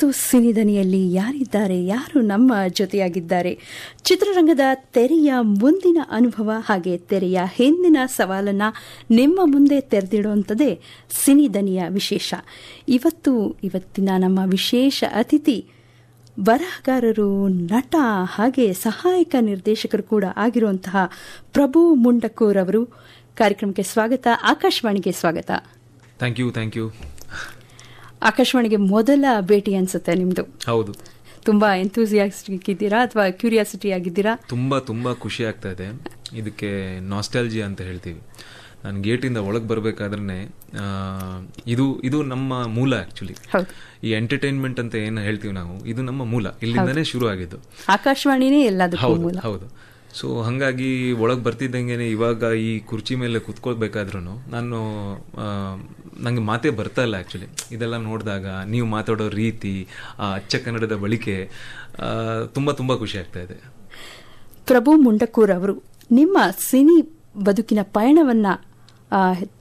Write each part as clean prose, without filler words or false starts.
ಇವತ್ತು ಸಿನಿದನಿಯಲ್ಲಿ ಯಾರಿದ್ದಾರೆ, ಯಾರು ನಮ್ಮ ಜೊತೆಯಾಗಿದ್ದಾರೆ, ಚಿತ್ರರಂಗದ ತೆರೆಯ ಮುಂದಿನ ಅನುಭವ ಹಾಗೆ ತೆರೆಯ ಹಿಂದಿನ ಸವಾಲನ್ನು ನಿಮ್ಮ ಮುಂದೆ ತೆರೆದಿಡುವಂಥದ್ದೇ ಸಿನಿದನಿಯ ವಿಶೇಷ. ಇವತ್ತಿನ ನಮ್ಮ ವಿಶೇಷ ಅತಿಥಿ ಬರಹಗಾರರು, ನಟ ಹಾಗೆ ಸಹಾಯಕ ನಿರ್ದೇಶಕರು ಕೂಡ ಆಗಿರುವಂತಹ ಪ್ರಭು ಮುಂಡಕೂರ್ ಅವರು. ಕಾರ್ಯಕ್ರಮಕ್ಕೆ ಸ್ವಾಗತ, ಆಕಾಶವಾಣಿಗೆ ಸ್ವಾಗತ. Thank you. ಆಕಾಶವಾಣಿಗೆ ಮೊದಲ ಭೇಟಿ ಅನ್ಸುತ್ತೆ ನಿಮ್ದು. ಹೌದು. ತುಂಬಾ ಎಂಥೂಸಿಯಾಸ್ಟಿಕ್ ಇದ್ದೀರಾ ಅಥವಾ ಕ್ಯೂರಿಯಾಸಿಟಿ ಆಗಿದ್ದೀರಾ? ತುಂಬಾ ಖುಷಿ ಆಗ್ತಾ ಇದೆ. ಇದಕ್ಕೆ ನಾಸ್ಟಾಲ್ಜಿಯಾ ಅಂತ ಹೇಳ್ತೀವಿ. ನಾನು ಗೇಟಿಂದ ಒಳಗೆ ಬರಬೇಕಾದ್ರೆ ಇದು ನಮ್ಮ ಮೂಲ. ಆಕ್ಚುಲಿ ಈ ಎಂಟರ್ಟೈನ್ಮೆಂಟ್ ಅಂತ ಏನು ಹೇಳ್ತೀವಿ ನಾವು, ಇದು ನಮ್ಮ ಮೂಲ. ಇಲ್ಲಿಂದನೇ ಶುರು ಆಗಿದ್ದು. ಆಕಾಶವಾಣಿನೇ ಎಲ್ಲದಕ್ಕೂ ಮೂಲ. ಹೌದು. ಸೊ ಹಾಗಾಗಿ ಒಳಗೆ ಬರ್ತಿದ್ದಂಗೆ ಇವಾಗ ಈ ಕುರ್ಚಿ ಮೇಲೆ ಕುತ್ಕೊಳ್ಬೇಕಾದ್ರೂ ನಂಗೆ ಮಾತೇ ಬರ್ತಾ ಇಲ್ಲ. ಆ್ಯಕ್ಚುಲಿ ಇದೆಲ್ಲ ನೋಡಿದಾಗ ನೀವು ಮಾತಾಡೋ ರೀತಿ, ಆ ಅಚ್ಚ ಕನ್ನಡದ ಬಳಕೆ ತುಂಬ ಖುಷಿ ಆಗ್ತಾ ಇದೆ. ಪ್ರಭು ಮುಂಡಕೂರ್ ಅವರು, ನಿಮ್ಮ ಸಿನಿ ಬದುಕಿನ ಪಯಣವನ್ನು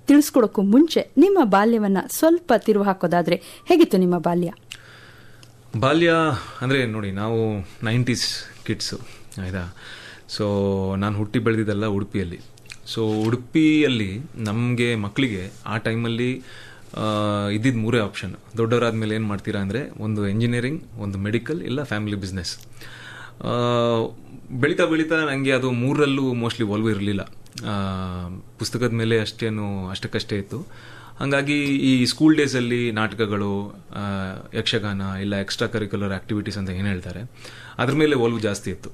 ತಿಳಿಸ್ಕೊಡೋಕ್ಕೂ ಮುಂಚೆ ನಿಮ್ಮ ಬಾಲ್ಯವನ್ನು ಸ್ವಲ್ಪ ತಿರುವು ಹಾಕೋದಾದರೆ ಹೇಗಿತ್ತು ನಿಮ್ಮ ಬಾಲ್ಯ? ಬಾಲ್ಯ ಅಂದರೆ ನೋಡಿ, ನಾವು 90s ಕಿಡ್ಸು, ಆಯಿತಾ. ಸೊ ನಾನು ಹುಟ್ಟಿ ಬೆಳೆದಿದ್ದೆಲ್ಲ ಉಡುಪಿಯಲ್ಲಿ. ಸೊ ಉಡುಪಿಯಲ್ಲಿ ನಮಗೆ ಮಕ್ಕಳಿಗೆ ಆ ಟೈಮಲ್ಲಿ ಇದ್ದಿದ್ದು 3 ಆಪ್ಷನ್. ದೊಡ್ಡವರಾದ್ಮೇಲೆ ಏನು ಮಾಡ್ತೀರಾ ಅಂದರೆ, ಒಂದು ಎಂಜಿನಿಯರಿಂಗ್, ಒಂದು ಮೆಡಿಕಲ್, ಇಲ್ಲ ಫ್ಯಾಮಿಲಿ ಬಿಸ್ನೆಸ್. ಬೆಳೀತಾ ನನಗೆ ಅದು 3ರಲ್ಲೂ ಮೋಸ್ಟ್ಲಿ ಒಲವು ಇರಲಿಲ್ಲ. ಪುಸ್ತಕದ ಮೇಲೆ ಅಷ್ಟಕ್ಕಷ್ಟೇ ಇತ್ತು. ಹಾಗಾಗಿ ಈ ಸ್ಕೂಲ್ ಡೇಸಲ್ಲಿ ನಾಟಕಗಳು, ಯಕ್ಷಗಾನ, ಇಲ್ಲ ಎಕ್ಸ್ಟ್ರಾ ಕರಿಕ್ಯುಲರ್ ಆಕ್ಟಿವಿಟೀಸ್ ಅಂತ ಏನು ಹೇಳ್ತಾರೆ, ಅದ್ರ ಮೇಲೆ ಒಲವು ಜಾಸ್ತಿ ಇತ್ತು.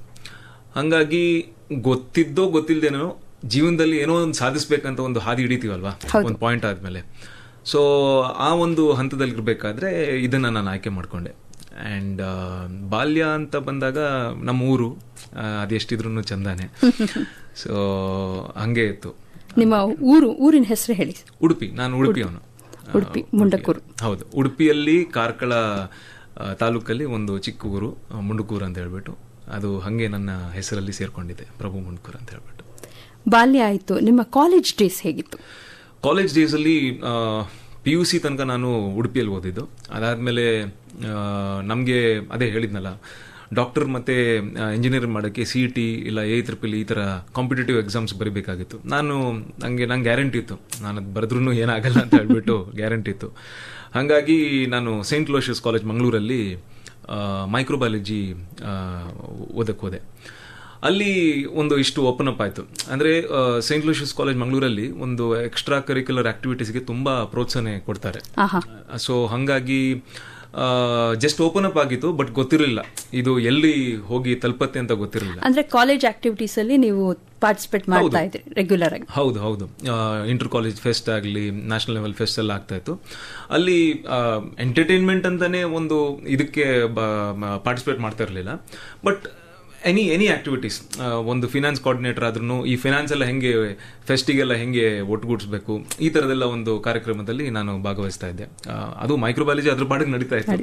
ಹಾಗಾಗಿ ಗೊತ್ತಿಲ್ದೇನೋ ಜೀವನದಲ್ಲಿ ಏನೋ ಒಂದು ಸಾಧಿಸ್ಬೇಕಂತ ಒಂದು ಹಾದಿ ಹಿಡಿತೀವಲ್ವಾ ಒಂದು ಪಾಯಿಂಟ್ ಆದಮೇಲೆ. ಸೊ ಆ ಒಂದು ಹಂತದಲ್ಲಿ ಇರಬೇಕಾದ್ರೆ ಇದನ್ನು ನಾನು ಆಯ್ಕೆ ಮಾಡಿಕೊಂಡೆ. ಆ್ಯಂಡ್ ಬಾಲ್ಯ ಅಂತ ಬಂದಾಗ ನಮ್ಮ ಊರು ಅದೆಷ್ಟಿದ್ರೂ ಚಂದಾನೆ. ಸೊ ಹಂಗೆ ಇತ್ತು. ನಿಮ್ಮ ಊರಿನ ಹೆಸರು ಹೇಳಿ. ಉಡುಪಿ. ನಾನು ಉಡುಪಿಯವನು. ಉಡುಪಿ ಮುಂಡಕೂರು. ಹೌದು. ಉಡುಪಿಯಲ್ಲಿ ಕಾರ್ಕಳ ತಾಲೂಕಲ್ಲಿ ಒಂದು ಚಿಕ್ಕ ಊರು ಮುಂಡಕೂರು ಅಂತ ಹೇಳ್ಬಿಟ್ಟು, ಅದು ಹಾಗೆ ನನ್ನ ಹೆಸರಲ್ಲಿ ಸೇರ್ಕೊಂಡಿದೆ, ಪ್ರಭು ಮುಂಡಕೂರ್ ಅಂತ ಹೇಳ್ಬಿಟ್ಟು. ಬಾಲ್ಯ ಆಯಿತು. ನಿಮ್ಮ ಕಾಲೇಜ್ ಡೇಸ್ ಹೇಗಿತ್ತು? ಕಾಲೇಜ್ ಡೇಸಲ್ಲಿ PUC ತನಕ ನಾನು ಉಡುಪಿಯಲ್ಲಿ ಓದಿದ್ದು. ಅದಾದಮೇಲೆ ನಮಗೆ ಅದೇ ಹೇಳಿದ್ನಲ್ಲ, ಡಾಕ್ಟರ್ ಮತ್ತು ಇಂಜಿನಿಯರಿಂಗ್ ಮಾಡೋಕ್ಕೆ CET ಇಲ್ಲ AEEE ಈ ಥರ ಕಾಂಪಿಟೇಟಿವ್ ಎಕ್ಸಾಮ್ಸ್ ಬರೀಬೇಕಾಗಿತ್ತು. ನಂಗೆ ಗ್ಯಾರಂಟಿ ಇತ್ತು, ನಾನು ಅದು ಬರೆದ್ರೂ ಏನಾಗಲ್ಲ ಅಂತ ಹೇಳ್ಬಿಟ್ಟು ಗ್ಯಾರಂಟಿ ಇತ್ತು. ಹಾಗಾಗಿ ನಾನು ಸೈಂಟ್ ಲೋಷಿಯಸ್ ಕಾಲೇಜ್ ಮಂಗಳೂರಲ್ಲಿ ಮೈಕ್ರೋಬಯಾಲಜಿ ಓದಕ್ಕೆ ಹೋದೆ. ಅಲ್ಲಿ ಒಂದು ಇಷ್ಟು ಓಪನ್ ಅಪ್ ಆಯಿತು. ಅಂದರೆ ಸೈಂಟ್ ಲೂಷಿಯಸ್ ಕಾಲೇಜ್ ಮಂಗಳೂರಲ್ಲಿ ಒಂದು ಎಕ್ಸ್ಟ್ರಾ ಕರಿಕ್ಯುಲರ್ ಆಕ್ಟಿವಿಟೀಸ್ಗೆ ತುಂಬ ಪ್ರೋತ್ಸಾಹನೆ ಕೊಡ್ತಾರೆ. ಸೊ ಹಾಗಾಗಿ ಜಸ್ಟ್ ಓಪನ್ ಅಪ್ ಆಗಿತ್ತು, ಬಟ್ ಗೊತ್ತಿರಲಿಲ್ಲ ಇದು ಎಲ್ಲಿ ಹೋಗಿ ತಲುಪತ್ತೆ ಅಂತ ಗೊತ್ತಿರಲಿಲ್ಲ. ಅಂದ್ರೆ ಕಾಲೇಜ್ ಆಕ್ಟಿವಿಟೀಸ್ ಅಲ್ಲಿ ನೀವು ಪಾರ್ಟಿಸಿಪೇಟ್ ಮಾಡ್ತಾ ಇದ್ರಿ ರೆಗ್ಯುಲರ್ ಆಗಿ? ಹೌದು. ಇಂಟರ್ ಕಾಲೇಜ್ ಫೆಸ್ಟ್ ಆಗಲಿ, ನ್ಯಾಷನಲ್ ಲೆವೆಲ್ ಫೆಸ್ಟ್ ಎಲ್ಲ ಆಗ್ತಾ ಇತ್ತು. ಅಲ್ಲಿ ಎಂಟರ್ಟೈನ್ಮೆಂಟ್ ಅಂತಾನೆ ಒಂದು ಇದಕ್ಕೆ ಪಾರ್ಟಿಸಿಪೇಟ್ ಮಾಡ್ತಾ ಇರಲಿಲ್ಲ. ಬಟ್ ಎನಿ ಆಕ್ಟಿವಿಟೀಸ್, ಒಂದು ಫಿನಾನ್ಸ್ ಕೋಆರ್ಡಿನೇಟರ್ ಆದ್ರೂ ಈ ಫಿನಾನ್ಸ್ ಎಲ್ಲ ಹೆಂಗೆ ಫೆಸ್ಟಿಗೆಲ್ಲ ಹೆಂಗೆ ಒಟ್ಟುಗೂಡಿಸ್ಬೇಕು, ಈ ಥರದೆಲ್ಲ ಒಂದು ಕಾರ್ಯಕ್ರಮದಲ್ಲಿ ನಾನು ಭಾಗವಹಿಸ್ತಾ ಇದ್ದೆ. ಅದು ಮೈಕ್ರೋಬಯಾಲಜಿ ಅದ್ರ ಪಾಡಿಗೆ ನಡೀತಾ ಇತ್ತು.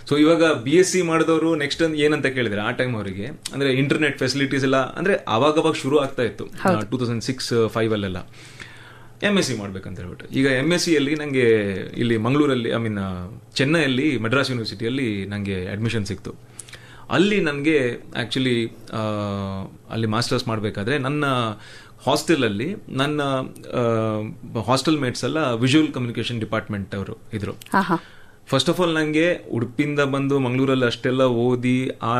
ಸೊ ಇವಾಗ BSc ಮಾಡಿದವರು ನೆಕ್ಸ್ಟ್ ಏನಂತ ಕೇಳಿದ್ರೆ, ಆ ಟೈಮ್ ಅವರಿಗೆ ಅಂದರೆ ಇಂಟರ್ನೆಟ್ ಫೆಸಿಲಿಟೀಸ್ ಎಲ್ಲ ಅಂದರೆ ಅವಾಗ ಶುರು ಆಗ್ತಾ ಇತ್ತು. 2006-05 ಅಲ್ಲೆಲ್ಲ MSc ಮಾಡ್ಬೇಕಂತ ಹೇಳ್ಬಿಟ್ಟು. ಈಗ MScಯಲ್ಲಿ ನನಗೆ ಇಲ್ಲಿ ಮಂಗಳೂರಲ್ಲಿ, ಚೆನ್ನೈಯಲ್ಲಿ ಮದ್ರಾಸ್ ಯೂನಿವರ್ಸಿಟಿಯಲ್ಲಿ ನನಗೆ ಅಡ್ಮಿಷನ್ ಸಿಕ್ತು. ಅಲ್ಲಿ ನನಗೆ ಆ್ಯಕ್ಚುಲಿ ಅಲ್ಲಿ ಮಾಸ್ಟರ್ಸ್ ಮಾಡಬೇಕಾದ್ರೆ ನನ್ನ ಹಾಸ್ಟೆಲಲ್ಲಿ ನನ್ನ ಹಾಸ್ಟೆಲ್ ಮೇಟ್ಸ್ ಎಲ್ಲ ವಿಜುವಲ್ ಕಮ್ಯುನಿಕೇಷನ್ ಡಿಪಾರ್ಟ್ಮೆಂಟ್ ಅವರು ಇದ್ರು. ಫಸ್ಟ್ ಆಫ್ ಆಲ್ ನನಗೆ ಉಡುಪಿಯಿಂದ ಬಂದು ಮಂಗಳೂರಲ್ಲಿ ಅಷ್ಟೆಲ್ಲ ಓದಿ ಆ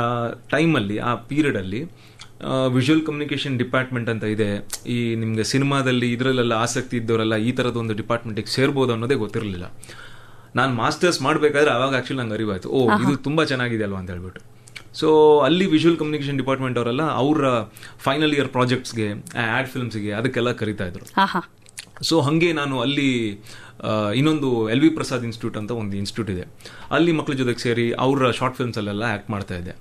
ಟೈಮಲ್ಲಿ, ಆ ಪೀರಿಯಡಲ್ಲಿ ವಿಜುವಲ್ ಕಮ್ಯುನಿಕೇಷನ್ ಡಿಪಾರ್ಟ್ಮೆಂಟ್ ಅಂತ ಇದೆ, ಈ ನಿಮಗೆ ಸಿನಿಮಾದಲ್ಲಿ ಇದರಲ್ಲೆಲ್ಲ ಆಸಕ್ತಿ ಇದ್ದವರೆಲ್ಲ ಈ ಥರದೊಂದು ಡಿಪಾರ್ಟ್ಮೆಂಟಿಗೆ ಸೇರ್ಬೋದು ಅನ್ನೋದೇ ಗೊತ್ತಿರಲಿಲ್ಲ. ನಾನು ಮಾಸ್ಟರ್ಸ್ ಮಾಡಬೇಕಾದ್ರೆ ಆವಾಗ ಆ್ಯಕ್ಚುಲಿ ನಂಗೆ ಅರಿವಾಯಿತು, ಇದು ತುಂಬ ಚೆನ್ನಾಗಿದೆ ಅಲ್ವಾ ಅಂತ ಹೇಳ್ಬಿಟ್ಟು. ಸೊ ಅಲ್ಲಿ ವಿಜುವಲ್ ಕಮ್ಯುನಿಕೇಷನ್ ಡಿಪಾರ್ಟ್ಮೆಂಟ್ ಅವರೆಲ್ಲ ಅವರ ಫೈನಲ್ ಇಯರ್ ಪ್ರಾಜೆಕ್ಟ್ಸ್ಗೆ, ಆ್ಯಡ್ ಫಿಲ್ಮ್ಸ್ಗೆ ಅದಕ್ಕೆಲ್ಲ ಕರೀತಾ ಇದ್ರು. ಸೊ ಹಾಗೆ ನಾನು ಅಲ್ಲಿ ಇನ್ನೊಂದು LV ಪ್ರಸಾದ್ ಇನ್ಸ್ಟಿಟ್ಯೂಟ್ ಅಂತ ಒಂದು ಇನ್ಸ್ಟಿಟ್ಯೂಟ್ ಇದೆ, ಅಲ್ಲಿ ಮಕ್ಕಳ ಜೊತೆಗೆ ಸೇರಿ ಅವರ ಶಾರ್ಟ್ ಫಿಲ್ಮ್ಸಲ್ಲೆಲ್ಲ ಆ್ಯಕ್ಟ್ ಮಾಡ್ತಾ ಇದ್ದೆ.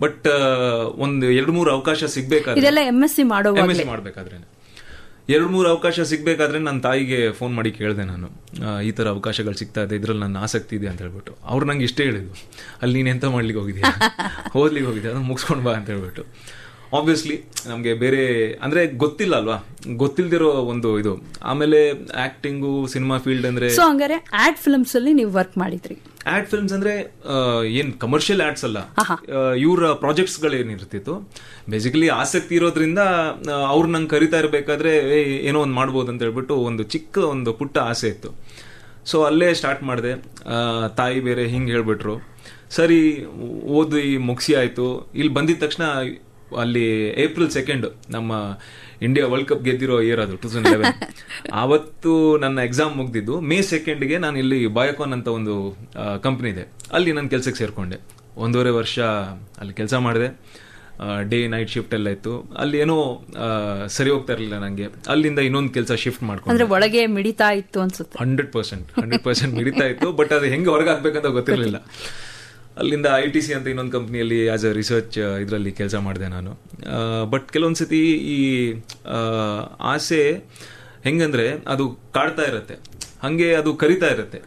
ಬಟ್ ಒಂದು 2-3 ಅವಕಾಶ ಸಿಗಬೇಕಾದ್ರೆ, MSc ಮಾಡಬೇಕಾದ್ರೆ 2-3 ಅವಕಾಶ ಸಿಗಬೇಕಾದ್ರೆ ನನ್ನ ತಾಯಿಗೆ ಫೋನ್ ಮಾಡಿ ಕೇಳಿದೆ ನಾನು, ಈ ಥರ ಅವಕಾಶಗಳು ಸಿಗ್ತಾ ಇದೆ, ಇದ್ರಲ್ಲಿ ನನ್ನ ಆಸಕ್ತಿ ಇದೆ ಅಂತ ಹೇಳ್ಬಿಟ್ಟು. ಅವ್ರು ನಂಗೆ ಇಷ್ಟೇ ಹೇಳಿದ್ರು, ಅಲ್ಲಿ ನೀನು ಎಂತ ಮಾಡ್ಲಿಕ್ಕೆ ಹೋಗಿದ್ಯಾ, ಓದ್ಲಿಕ್ಕೆ ಹೋಗಿದ್ಯಾ, ಅದನ್ನು ಮುಗಿಸ್ಕೊಂಡು ಬಾ ಅಂತ ಹೇಳ್ಬಿಟ್ಟು. ಆಬ್ವಿಯಸ್ಲಿ ನಮ್ಗೆ ಬೇರೆ ಅಂದ್ರೆ ಗೊತ್ತಿಲ್ಲ ಅಲ್ವಾ, ಗೊತ್ತಿಲ್ದಿರೋ ಒಂದು ಇದು. ಆಮೇಲೆ ಆಕ್ಟಿಂಗು, ಸಿನಿಮಾ ಫೀಲ್ಡ್ ಅಂದ್ರೆ ಸೊ ಹಂಗಾರೆ ಆಡ್ ಫಿಲ್ಮ್ಸ್ ಅಲ್ಲಿ ನೀವು ವರ್ಕ್ ಮಾಡಿದ್ರಿ. ಆಡ್ ಫಿಲ್ಮ್ಸ್ ಅಂದ್ರೆ ಏನ್ ಕಮರ್ಷಿಯಲ್ ಆಡ್ಸ್ ಅಲ್ಲ, ಇವ್ರ ಪ್ರಾಜೆಕ್ಟ್ಸ್ ಗಳೇನಿರ್ತಿತ್ತು. ಬೇಸಿಕಲಿ ಆಸಕ್ತಿ ಇರೋದ್ರಿಂದ ಅವ್ರು ನಂಗೆ ಕರಿತಾ ಇರ್ಬೇಕಾದ್ರೆ ಏನೋ ಒಂದು ಮಾಡ್ಬೋದು ಅಂತ ಹೇಳ್ಬಿಟ್ಟು ಒಂದು ಚಿಕ್ಕ ಒಂದು ಪುಟ್ಟ ಆಸೆ ಇತ್ತು. ಸೊ ಅಲ್ಲೇ ಸ್ಟಾರ್ಟ್ ಮಾಡಿದೆ. ತಾಯಿ ಬೇರೆ ಹಿಂಗೆ ಹೇಳ್ಬಿಟ್ರು, ಸರಿ ಓದಿ ಮುಗಿಸಿ ಆಯ್ತು. ಇಲ್ಲಿ ಬಂದಿದ ತಕ್ಷಣ ಅಲ್ಲಿ April 2 ನಮ್ಮ ಇಂಡಿಯಾ ವರ್ಲ್ಡ್ ಕಪ್ ಗೆದ್ದಿರೋ ಇಯರ್ ಅದು 2011. ಆವತ್ತು ನನ್ನ ಎಕ್ಸಾಮ್ ಮುಗ್ದಿದ್ದು. May 2 ನಾನು ಇಲ್ಲಿ ಬಯೋಕಾನ್ ಅಂತ ಒಂದು ಕಂಪ್ನಿ ಇದೆ, ಅಲ್ಲಿ ನನ್ನ ಕೆಲ್ಸಕ್ಕೆ ಸೇರ್ಕೊಂಡೆ. 1.5 ವರ್ಷ ಅಲ್ಲಿ ಕೆಲಸ ಮಾಡಿದೆ. ಡೇ ನೈಟ್ ಶಿಫ್ಟ್ ಎಲ್ಲ ಇತ್ತು. ಅಲ್ಲಿ ಏನೋ ಸರಿ ಹೋಗ್ತಾ ಇರಲಿಲ್ಲ ನಂಗೆ. ಅಲ್ಲಿಂದ ಇನ್ನೊಂದು ಕೆಲಸ ಶಿಫ್ಟ್ ಮಾಡ್ಕೊಂಡು ಒಳಗೆ ಮಿಡಿತಾ ಇತ್ತು ಅನ್ಸುತ್ತೆ. 100% ಮಿಡಿತಾ ಇತ್ತು. ಬಟ್ ಅದು ಹೆಂಗೆ ಹೊರಗೆ ಹಾಕ್ಬೇಕಂತ ಗೊತ್ತಿರಲಿಲ್ಲ. ಅಲ್ಲಿಂದ ITC ಅಂತ ಇನ್ನೊಂದು ಕಂಪ್ನಿಯಲ್ಲಿ ಆಸ್ ಅ ರಿಸರ್ಚ್ ಇದರಲ್ಲಿ ಕೆಲಸ ಮಾಡಿದೆ ನಾನು. ಬಟ್ ಕೆಲವೊಂದ್ಸತಿ ಈ ಆಸೆ ಹೆಂಗಂದ್ರೆ ಅದು ಕಾಡ್ತಾ ಇರತ್ತೆ, ಹಂಗೆ ಅದು ಕರಿತಾ ಇರತ್ತೆ.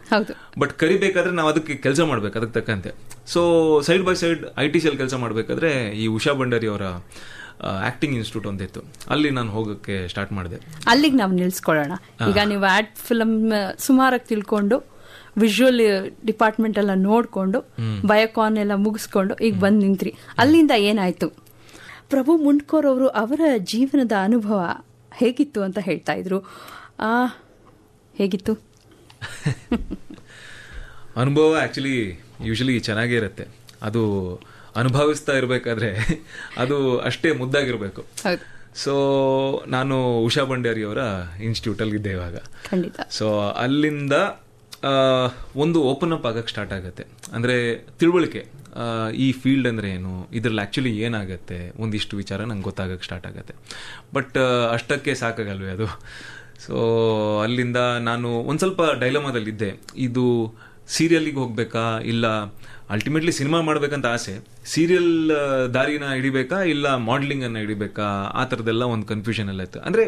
ಬಟ್ ಕರಿಬೇಕಾದ್ರೆ ನಾವು ಅದಕ್ಕೆ ಕೆಲಸ ಮಾಡ್ಬೇಕು ಅದಕ್ಕೆ ತಕ್ಕಂತೆ. So side by side ITC ಅಲ್ಲಿ ಕೆಲಸ ಮಾಡ್ಬೇಕಾದ್ರೆ ಈ ಉಷಾ ಭಂಡಾರಿ ಅವರ ಆಕ್ಟಿಂಗ್ ಇನ್ಸ್ಟಿಟ್ಯೂಟ್ ಒಂದಿತ್ತು, ಅಲ್ಲಿ ನಾನು ಹೋಗಕ್ಕೆ ಸ್ಟಾರ್ಟ್ ಮಾಡಿದೆ. ಅಲ್ಲಿಗೆ ನಾವು ನಿಲ್ಸ್ಕೊಳ್ಳೋಣ. ಈಗ ನೀವು ಆಡ್ ಫಿಲ್ಮ್ ಸುಮಾರಾಗಿ ತಿಳ್ಕೊಂಡು, ವಿಜುವಲ್ ಡಿಪಾರ್ಟ್ಮೆಂಟ್ ಎಲ್ಲ ನೋಡ್ಕೊಂಡು, ಬಯೋಕಾನ್ ಎಲ್ಲ ಮುಗಿಸ್ಕೊಂಡು ಈಗ ಬಂದ್ ನಿಂತ್ರಿ. ಅಲ್ಲಿಂದ ಏನಾಯ್ತು? ಪ್ರಭು ಮುಂಡ್ಕೋರ್ ಅವರು ಅವರ ಜೀವನದ ಅನುಭವ ಹೇಗಿತ್ತು ಅಂತ ಹೇಳ್ತಾ ಇದ್ರು. ಹೇಗಿತ್ತು ಅನುಭವ? ಆಕ್ಚುಲಿ ಯೂಶಲಿ ಚೆನ್ನಾಗೇ ಇರುತ್ತೆ. ಅದು ಅನುಭವಿಸ್ತಾ ಇರಬೇಕಾದ್ರೆ ಅದು ಅಷ್ಟೇ ಮುದ್ದಾಗಿರ್ಬೇಕು. ಸೊ ನಾನು ಉಷಾ ಭಂಡಾರಿ ಅವರ ಇನ್ಸ್ಟಿಟ್ಯೂಟ್ ಅಲ್ಲಿ ಇದ್ದೆ ಇವಾಗ. ಸೊ ಅಲ್ಲಿಂದ ಒಂದು ಓಪನ್ ಅಪ್ ಆಗಕ್ಕೆ ಸ್ಟಾರ್ಟ್ ಆಗುತ್ತೆ. ಅಂದ್ರೆ ತಿಳುವಳಿಕೆ, ಈ ಫೀಲ್ಡ್ ಅಂದ್ರೆ ಏನು, ಇದ್ರಲ್ಲಿ ಆಕ್ಚುಲಿ ಏನಾಗತ್ತೆ, ಒಂದಿಷ್ಟು ವಿಚಾರ ನಂಗೆ ಗೊತ್ತಾಗಕ್ಕೆ ಸ್ಟಾರ್ಟ್ ಆಗುತ್ತೆ. ಬಟ್ ಅಷ್ಟಕ್ಕೆ ಸಾಕಾಗಲ್ವೇ ಅದು. ಸೊ ಅಲ್ಲಿಂದ ನಾನು ಒಂದ್ ಸ್ವಲ್ಪ ಡೈಲಮಾದಲ್ಲಿದ್ದೆ. ಇದು ಸೀರಿಯಲ್ಗೆ ಹೋಗ್ಬೇಕಾ, ಇಲ್ಲ ಅಲ್ಟಿಮೇಟ್ಲಿ ಸಿನಿಮಾ ಮಾಡ್ಬೇಕಂತ ಆಸೆ, ಸೀರಿಯಲ್ ದಾರಿನ ಹಿಡಿಬೇಕಾ ಇಲ್ಲ ಮಾಡಲಿಂಗ್ ಅನ್ನ ಹಿಡಿಬೇಕಾ, ಆ ತರದೆಲ್ಲ ಒಂದು ಕನ್ಫ್ಯೂಷನ್ ಎಲ್ಲ ಇತ್ತು. ಅಂದ್ರೆ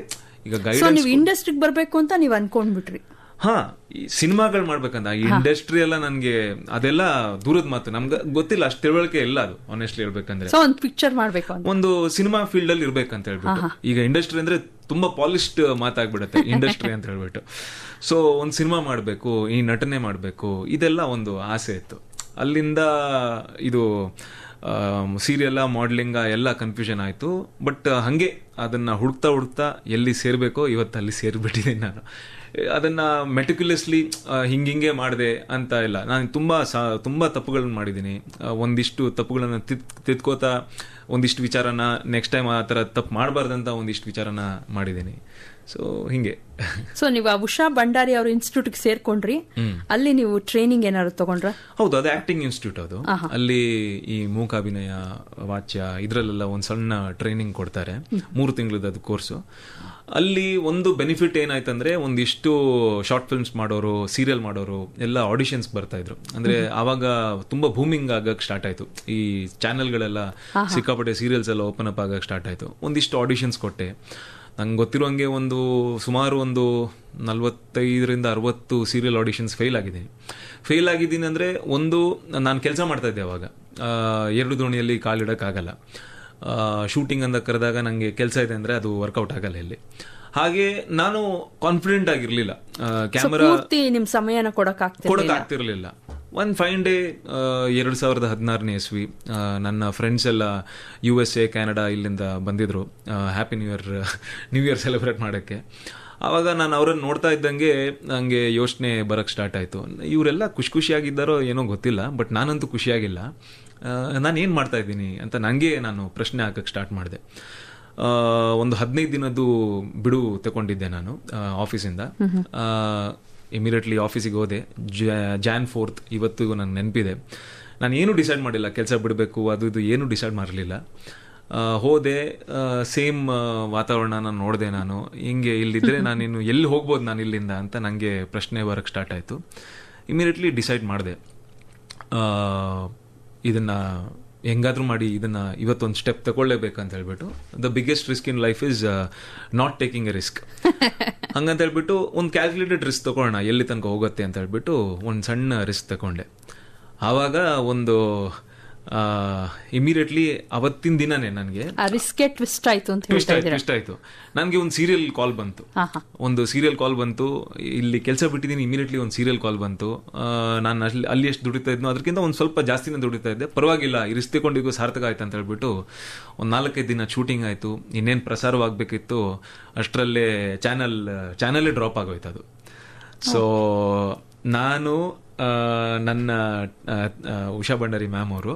ಈಗ ಗೈಡೆನ್ಸ್ ಇಂಡಸ್ಟ್ರಿಗೆ ಬರ್ಬೇಕು ಅಂತ ನೀವು ಅನ್ಕೊಂಡ್ಬಿಟ್ರಿ. ಈ ಸಿನಿಮಾಗಳು ಮಾಡ್ಬೇಕಂತ. ಈ ಇಂಡಸ್ಟ್ರಿ ಎಲ್ಲ ನನ್ಗೆ ಅದೆಲ್ಲ ದೂರದ ಮಾತು, ನಮ್ಗೆ ಗೊತ್ತಿಲ್ಲ, ಅಷ್ಟು ತಿಳುವಳಿಕೆ ಇಲ್ಲ ಅದು ಆನೆಸ್ಟ್ಲಿ ಹೇಳ್ಬೇಕಂದ್ರೆ. ಒಂದು ಪಿಕ್ಚರ್ ಮಾಡ್ಬೇಕು, ಒಂದು ಸಿನಿಮಾ ಫೀಲ್ಡ್ ಅಲ್ಲಿ ಇರ್ಬೇಕಂತ ಹೇಳ್ಬಿಟ್ಟು. ಈಗ ಇಂಡಸ್ಟ್ರಿ ಅಂದ್ರೆ ತುಂಬಾ ಪಾಲಿಶ್ಡ್ ಮಾತಾಗ್ಬಿಡುತ್ತೆ ಇಂಡಸ್ಟ್ರಿ ಅಂತ ಹೇಳ್ಬಿಟ್ಟು. ಸೊ ಒಂದು ಸಿನಿಮಾ ಮಾಡ್ಬೇಕು, ಈ ನಟನೆ ಮಾಡ್ಬೇಕು, ಇದೆಲ್ಲ ಒಂದು ಆಸೆ ಇತ್ತು. ಅಲ್ಲಿಂದ ಇದು ಸೀರಿಯಲ್ ಮಾಡಲಿಂಗ ಎಲ್ಲ ಕನ್ಫ್ಯೂಷನ್ ಆಯ್ತು. ಬಟ್ ಹಂಗೆ ಅದನ್ನ ಹುಡುಕ್ತಾ ಎಲ್ಲಿ ಸೇರ್ಬೇಕೋ ಇವತ್ತು ಅಲ್ಲಿ ಸೇರ್ಬಿಟ್ಟಿದ್ದೀನಿ ನಾನು. ಅದನ್ನ ಮೆಟಿಕ್ಯುಲಸ್ಲಿ ಹಿಂಗೆ ಮಾಡಿದೆ ಅಂತ ಇಲ್ಲ. ನಾನು ತುಂಬಾ ತಪ್ಪುಗಳನ್ನ ಮಾಡಿದ್ದೀನಿ. ಒಂದಿಷ್ಟು ತಪ್ಪುಗಳನ್ನ ತಿದ್ಕೋತಾ ಒಂದಿಷ್ಟು ವಿಚಾರನ ನೆಕ್ಸ್ಟ್ ಟೈಮ್ ಆ ಥರ ತಪ್ಪು ಮಾಡಬಾರ್ದಂತ ಒಂದಿಷ್ಟು ವಿಚಾರನ ಮಾಡಿದ್ದೀನಿ. ಸೊ ಹಿಂಗೆ. ಸೊ ನೀವು ಆ ಉಷಾ ಭಂಡಾರಿ ಅವ್ರ ಇನ್ಸ್ಟಿಟ್ಯೂಟ್ಗೆ ಸೇರ್ಕೊಂಡ್ರಿ. ಅಲ್ಲಿ ನೀವು ಟ್ರೈನಿಂಗ್ ಏನಾದ್ರು ತಗೊಂಡ್ರ? ಹೌದು, ಅದು ಆಕ್ಟಿಂಗ್ ಇನ್ಸ್ಟಿಟ್ಯೂಟ್. ಅದು ಅಲ್ಲಿ ಈ ಮೂಕಾಭಿನಯ, ವಾಚ್ಯ ಇದ್ರಲ್ಲೆಲ್ಲ ಒಂದ್ ಸಣ್ಣ ಟ್ರೈನಿಂಗ್ ಕೊಡ್ತಾರೆ. 3 ತಿಂಗಳದ ಅದು ಕೋರ್ಸು. ಅಲ್ಲಿ ಒಂದು ಬೆನಿಫಿಟ್ ಏನಾಯ್ತಂದ್ರೆ, ಒಂದಿಷ್ಟು ಶಾರ್ಟ್ ಫಿಲ್ಮ್ಸ್ ಮಾಡೋರು, ಸೀರಿಯಲ್ ಮಾಡೋರು ಎಲ್ಲ ಆಡಿಷನ್ಸ್ ಬರ್ತಾ ಇದ್ರು. ಅಂದ್ರೆ ಆವಾಗ ತುಂಬಾ ಬೂಮಿಂಗ್ ಆಗಕ್ಕೆ ಸ್ಟಾರ್ಟ್ ಆಯ್ತು. ಈ ಚಾನೆಲ್ಗಳೆಲ್ಲ ಸಿಕ್ಕಾಪಟ್ಟೆ ಸೀರಿಯಲ್ಸ್ ಎಲ್ಲ ಓಪನ್ ಅಪ್ ಆಗಕ್ಕೆ ಸ್ಟಾರ್ಟ್ ಆಯ್ತು. ಒಂದಿಷ್ಟು ಆಡಿಷನ್ಸ್ ಕೊಟ್ಟೆ. ನಂಗೆ ಗೊತ್ತಿರೋಂಗೆ ಸುಮಾರು 45-60 ಸೀರಿಯಲ್ ಆಡಿಷನ್ಸ್ ಫೇಲ್ ಆಗಿದ್ದೀನಿ. ಅಂದರೆ ನಾನು ಕೆಲಸ ಮಾಡ್ತಾ ಇದ್ದೆ ಅವಾಗ. 2 ದೋಣಿಯಲ್ಲಿ ಕಾಲಿಡೋಕ್ಕಾಗಲ್ಲ. ಶೂಟಿಂಗ್ ಅಂತ ಕರೆದಾಗ ನನಗೆ ಕೆಲಸ ಇದೆ ಅಂದರೆ ಅದು ವರ್ಕೌಟ್ ಆಗಲ್ಲ ಇಲ್ಲಿ. ಹಾಗೆ ನಾನು ಕಾನ್ಫಿಡೆಂಟ್ ಆಗಿರಲಿಲ್ಲ. ಕ್ಯಾಮರಾ ನಿಮ್ಮ ಸಮಯನ ಕೊಡೋಕ್ಕಾಗ್ತಿರ್ಲಿಲ್ಲ. ಒಂದು ಫೈನ್ ಡೇ 2016ನೇ ಇಸ್ವಿ ನನ್ನ ಫ್ರೆಂಡ್ಸ್ ಎಲ್ಲ USA, ಕ್ಯಾನಡಾ ಇಲ್ಲಿಂದ ಬಂದಿದ್ರು ಹ್ಯಾಪಿ ನ್ಯೂ ಇಯರ್ ಸೆಲೆಬ್ರೇಟ್ ಮಾಡೋಕ್ಕೆ. ಆವಾಗ ನಾನು ಅವ್ರನ್ನ ನೋಡ್ತಾ ಇದ್ದಂಗೆ ನನಗೆ ಯೋಚನೆ ಬರೋಕ್ಕೆ ಸ್ಟಾರ್ಟ್ ಆಯಿತು. ಇವರೆಲ್ಲ ಖುಷಿಯಾಗಿದ್ದಾರೋ ಏನೋ ಗೊತ್ತಿಲ್ಲ, ಬಟ್ ನಾನಂತೂ ಖುಷಿಯಾಗಿಲ್ಲ. ನಾನು ಏನು ಮಾಡ್ತಾ ಇದ್ದೀನಿ ಅಂತ ನಾನು ಪ್ರಶ್ನೆ ಹಾಕಕ್ಕೆ ಸ್ಟಾರ್ಟ್ ಮಾಡಿದೆ. ಒಂದು 15 ದಿನದ್ದು ಬಿಡು ತಗೊಂಡಿದ್ದೆ ನಾನು ಆಫೀಸಿಂದ. ಇಮಿಡಿಯೇಟ್ಲಿ ಆಫೀಸಿಗೆ ಹೋದೆ. Jan 4th ಇವತ್ತಿಗೂ ನನಗೆ ನೆನಪಿದೆ. ನಾನು ಏನೂ ಡಿಸೈಡ್ ಮಾಡಿಲ್ಲ, ಕೆಲಸ ಬಿಡಬೇಕು ಅದು ಇದು ಏನೂ ಡಿಸೈಡ್ ಮಾಡಿರಲಿಲ್ಲ. ಹೋದೆ, ಸೇಮ್ ವಾತಾವರಣ ನಾನು ನೋಡಿದೆ. ನಾನು ಹಿಂಗೆ ಇಲ್ಲಿದ್ದರೆ ನಾನಿನ್ನು ಎಲ್ಲಿ ಹೋಗ್ಬೋದು ನಾನು ಇಲ್ಲಿಂದ ಅಂತ ನನಗೆ ಪ್ರಶ್ನೆ ಬರೋಕ್ಕೆ ಸ್ಟಾರ್ಟ್ ಆಯಿತು. ಇಮಿಡಿಯೇಟ್ಲಿ ಡಿಸೈಡ್ ಮಾಡಿದೆ, ಇದನ್ನು ಹೆಂಗಾದ್ರೂ ಮಾಡಿ ಇದನ್ನು ಇವತ್ತೊಂದು ಸ್ಟೆಪ್ ತಗೊಳ್ಳೇಬೇಕಂತ ಹೇಳ್ಬಿಟ್ಟು. The biggest risk in life is not taking A risk. ಹಂಗಂತ ಹೇಳ್ಬಿಟ್ಟು ಒಂದು ಕ್ಯಾಲ್ಕುಲೇಟೆಡ್ ರಿಸ್ಕ್ ತಗೊಳ್ಳೋಣ, ಎಲ್ಲಿ ತನಕ ಹೋಗುತ್ತೆ ಅಂತ ಹೇಳ್ಬಿಟ್ಟು ಒಂದು ಸಣ್ಣ ರಿಸ್ಕ್ ತಗೊಂಡೆ. ಆವಾಗ ಒಂದು ಇಮಿಡಿಯೇಟ್ಲಿ ಅವತ್ತಿನ ದಿನನೇ ನನಗೆ ರಿಸ್ಕೆ ಟ್ವಿಸ್ಟ್ ಆಯ್ತು ಅಂತ ಟ್ವಿಸ್ಟ್ ಆಯ್ತು. ನನಗೆ ಒಂದು ಸೀರಿಯಲ್ ಕಾಲ್ ಬಂತು, ಇಲ್ಲಿ ಕೆಲಸ ಬಿಟ್ಟಿದ್ದೀನಿ, ಇಮಿಡಿಯೇಟ್ಲಿ ಒಂದು ಸೀರಿಯಲ್ ಕಾಲ್ ಬಂತು. ನಾನು ಅಲ್ಲಿ ಎಷ್ಟು ದುಡಿತಾ ಇದ್ನೋ ಅದಕ್ಕಿಂತ ಒಂದು ಸ್ವಲ್ಪ ಜಾಸ್ತಿನೇ ದುಡಿತಾ ಇದ್ದೆ. ಪರವಾಗಿಲ್ಲ, ಇರಿಸ್ತಿಕೊಂಡಿಗೂ ಸಾರ್ಥಕ ಆಯ್ತು ಅಂತ ಹೇಳ್ಬಿಟ್ಟು ಒಂದು 4-5 ದಿನ ಶೂಟಿಂಗ್ ಆಯ್ತು. ಇನ್ನೇನು ಪ್ರಸಾರವಾಗಬೇಕಿತ್ತು ಅಷ್ಟರಲ್ಲೇ ಚಾನಲ್ಲೇ ಡ್ರಾಪ್ ಆಗೋಯ್ತು ಅದು. ಸೊ ನಾನು ನನ್ನ ಉಷಾ ಭಂಡಾರಿ ಮ್ಯಾಮ್ ಅವರು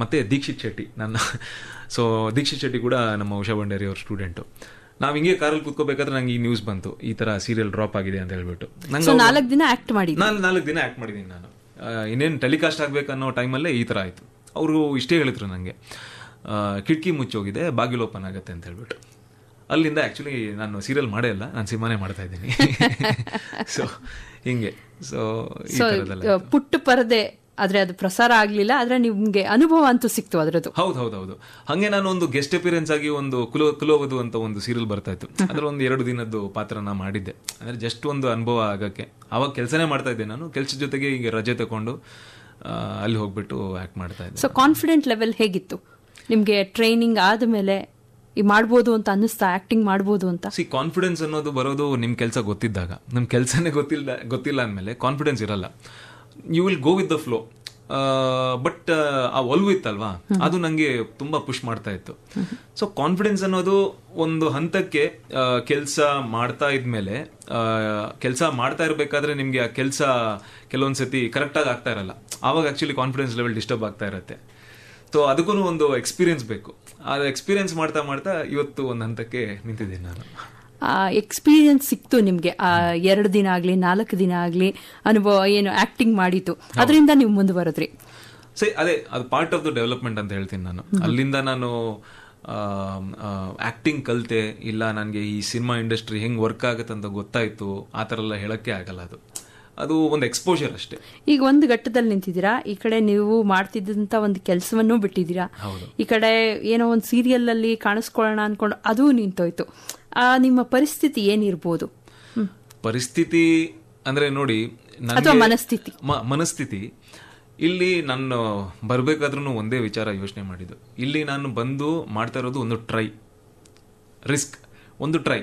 ಮತ್ತೆ ದೀಕ್ಷಿತ್ ಶೆಟ್ಟಿ ದೀಕ್ಷಿತ್ ಶೆಟ್ಟಿ ಕೂಡ ನಮ್ಮ ಉಷಾ ಭಂಡಾರಿ ಅವ್ರ ಸ್ಟೂಡೆಂಟು. ನಾವ್ ಹಿಂಗೆ ಕಾರಲ್ಲಿ ಕೂತ್ಕೋಬೇಕಾದ್ರೆ ನಂಗೆ ಈ ನ್ಯೂಸ್ ಬಂತು, ಈ ತರ ಸೀರಿಯಲ್ ಡ್ರಾಪ್ ಆಗಿದೆ ಅಂತ ಹೇಳ್ಬಿಟ್ಟು. 4 ದಿನ ಆಕ್ಟ್ ಮಾಡಿದ್ದೀನಿ ನಾನು. ಇನ್ನೇನು ಟೆಲಿಕಾಸ್ಟ್ ಆಗ್ಬೇಕನ್ನೋ ಟೈಮಲ್ಲೇ ಈ ತರ ಆಯ್ತು. ಅವರು ಇಷ್ಟೇ ಹೇಳಿದ್ರು ನಂಗೆ, ಕಿಟಕಿ ಮುಚ್ಚೋಗಿದೆ, ಬಾಗಿಲು ಓಪನ್ ಆಗುತ್ತೆ ಅಂತ ಹೇಳ್ಬಿಟ್ಟು. ಅಲ್ಲಿಂದ ಆಕ್ಚುಲಿ ನಾನು ಸೀರಿಯಲ್ ಮಾಡೇ ಇಲ್ಲ, ನಾನು ಸಿನಿಮಾನೇ ಮಾಡ್ತಾ ಇದ್ದೀನಿ. ಸೊ ಹಿಂಗೆ ಪುಟ್ಟ ಪರದೆ, ಆದ್ರೆ ಅದು ಪ್ರಸಾರ ಆಗ್ಲಿಲ್ಲ, ಆದ್ರೆ ನಿಮ್ಗೆ ಅನುಭವ ಅಂತೂ ಸಿಕ್ತು ಅದ್ರದ್ದು. ಹೌದು. ಹಂಗೆ ನಾನು ಒಂದು ಗೆಸ್ಟ್ ಅಪಿಯರೆನ್ಸ್ ಆಗಿ ಒಂದು ಕುಲವಧು ಅಂತ ಒಂದು ಸೀರಿಯಲ್ ಬರ್ತಾ ಇತ್ತು, ಅದ್ರ ಒಂದು 2 ದಿನದ್ದು ಪಾತ್ರನ ಮಾಡಿದ್ದೆ. ಅಂದ್ರೆ ಜಸ್ಟ್ ಒಂದು ಅನುಭವ ಆಗಕ್ಕೆ. ಅವಾಗ ಕೆಲಸನೇ ಮಾಡ್ತಾ ಇದ್ದೆ ನಾನು, ಕೆಲ್ಸದ ಜೊತೆಗೆ ಈಗ ರಜೆ ತಗೊಂಡು ಅಲ್ಲಿ ಹೋಗ್ಬಿಟ್ಟು ಆಕ್ಟ್ ಮಾಡ್ತಾ ಇದ್ದೆ. ಸೊ ಕಾನ್ಫಿಡೆಂಟ್ ಲೆವೆಲ್ ಹೇಗಿತ್ತು ನಿಮ್ಗೆ? ಟ್ರೈನಿಂಗ್ ಆದ್ಮೇಲೆ ಮಾಡ್ಬೋದು ಅಂತ ಅನ್ನಿಸ್ತಾ, ಆಕ್ಟಿಂಗ್ ಮಾಡ್ಬೋದು ಅಂತ? ಕಾನ್ಫಿಡೆನ್ಸ್ ಅನ್ನೋದು ಬರೋದು ನಿಮ್ ಕೆಲಸ ಗೊತ್ತಿದ್ದಾಗ. ನಮ್ ಕೆಲಸನೇ ಗೊತ್ತಿಲ್ಲ ಅಂದ್ಮೇಲೆ ಕಾನ್ಫಿಡೆನ್ಸ್ ಇರಲ್ಲ. You will go with the flow. But ಆ ಒಲ್ವು ಇತ್ತಲ್ವಾ, ಅದು ನಂಗೆ ತುಂಬಾ ಪುಷ್ ಮಾಡ್ತಾ ಇತ್ತು. ಸೊ ಕಾನ್ಫಿಡೆನ್ಸ್ ಅನ್ನೋದು ಒಂದು ಹಂತಕ್ಕೆ ಕೆಲಸ ಮಾಡ್ತಾ ಇದ್ಮೇಲೆ, ಕೆಲಸ ಮಾಡ್ತಾ ಇರ್ಬೇಕಾದ್ರೆ ನಿಮ್ಗೆ ಆ ಕೆಲಸ ಕೆಲವೊಂದ್ಸತಿ ಕರೆಕ್ಟ್ ಆಗಿ ಆಗ್ತಾ ಇರಲ್ಲ. ಆವಾಗ ಆಕ್ಚುಲಿ ಕಾನ್ಫಿಡೆನ್ಸ್ ಲೆವೆಲ್ ಡಿಸ್ಟರ್ಬ್ ಆಗ್ತಾ ಇರುತ್ತೆ. ಸೊ ಅದಕ್ಕೂ ಒಂದು ಎಕ್ಸ್ಪೀರಿಯನ್ಸ್ ಬೇಕು. ಅದು ಎಕ್ಸ್ಪೀರಿಯನ್ಸ್ ಮಾಡ್ತಾ ಇವತ್ತು ಒಂದು ಹಂತಕ್ಕೆ ನಿಂತಿದ್ದೀನಿ ನಾನು. ಎಕ್ಸ್ಪೀರಿಯನ್ಸ್ ಸಿಕ್ತು ನಿಮ್ಗೆ 2 ದಿನ ಆಗ್ಲಿ 4 ದಿನ ಆಗ್ಲಿ ಅನುಭವ ಏನು ಆಕ್ಟಿಂಗ್ ಮಾಡಿತ್ತು, ಅದರಿಂದ ನೀವು ಮುಂದುವರೆದ್ರಿ. ಅದೇ ಅದು ಪಾರ್ಟ್ ಆಫ್ ದ ಡೆವಲಪ್ಮೆಂಟ್ ಅಂತ ಹೇಳ್ತೀನಿ ನಾನು. ಅಲ್ಲಿಂದ ನಾನು ಆಕ್ಟಿಂಗ್ ಕಲಿತೆ ಇಲ್ಲ, ನನಗೆ ಈ ಸಿನಿಮಾ ಇಂಡಸ್ಟ್ರಿ ಹೆಂಗ್ ವರ್ಕ್ ಆಗುತ್ತೆ ಅಂತ ಗೊತ್ತಾಯ್ತು. ಆ ಥರ ಎಲ್ಲ ಹೇಳಕ್ಕೆ ಆಗಲ್ಲ, ಅದು ಒಂದು ಎಕ್ಸ್ಪೋಜರ್ ಅಷ್ಟೇ. ಈಗ ಒಂದು ಘಟ್ಟದಲ್ಲಿ ನಿಂತಿದ್ದೀರಾ, ಈ ಕಡೆ ನೀವು ಮಾಡ್ತಿದ್ದಂತ ಒಂದು ಕೆಲಸವನ್ನೂ ಬಿಟ್ಟಿದ್ದೀರಾ, ಈ ಕಡೆ ಏನೋ ಒಂದು ಸೀರಿಯಲ್ ಅಲ್ಲಿ ಕಾಣಿಸ್ಕೊಳ್ಳೋಣ ಅನ್ಕೊಂಡು ಅದು ನಿಂತೋಯ್ತು. ನಿಮ್ಮ ಪರಿಸ್ಥಿತಿ ಏನಿರ್ಬೋದು? ಪರಿಸ್ಥಿತಿ ಅಂದ್ರೆ ನೋಡಿ, ಮನಸ್ಥಿತಿ ಇಲ್ಲಿ ನಾನು ಬರ್ಬೇಕಾದ್ರೂ ಒಂದೇ ವಿಚಾರ ಯೋಚನೆ ಮಾಡಿದ್ದು. ಇಲ್ಲಿ ನಾನು ಬಂದು ಮಾಡ್ತಾ ಇರೋದು ಒಂದು ಟ್ರೈ.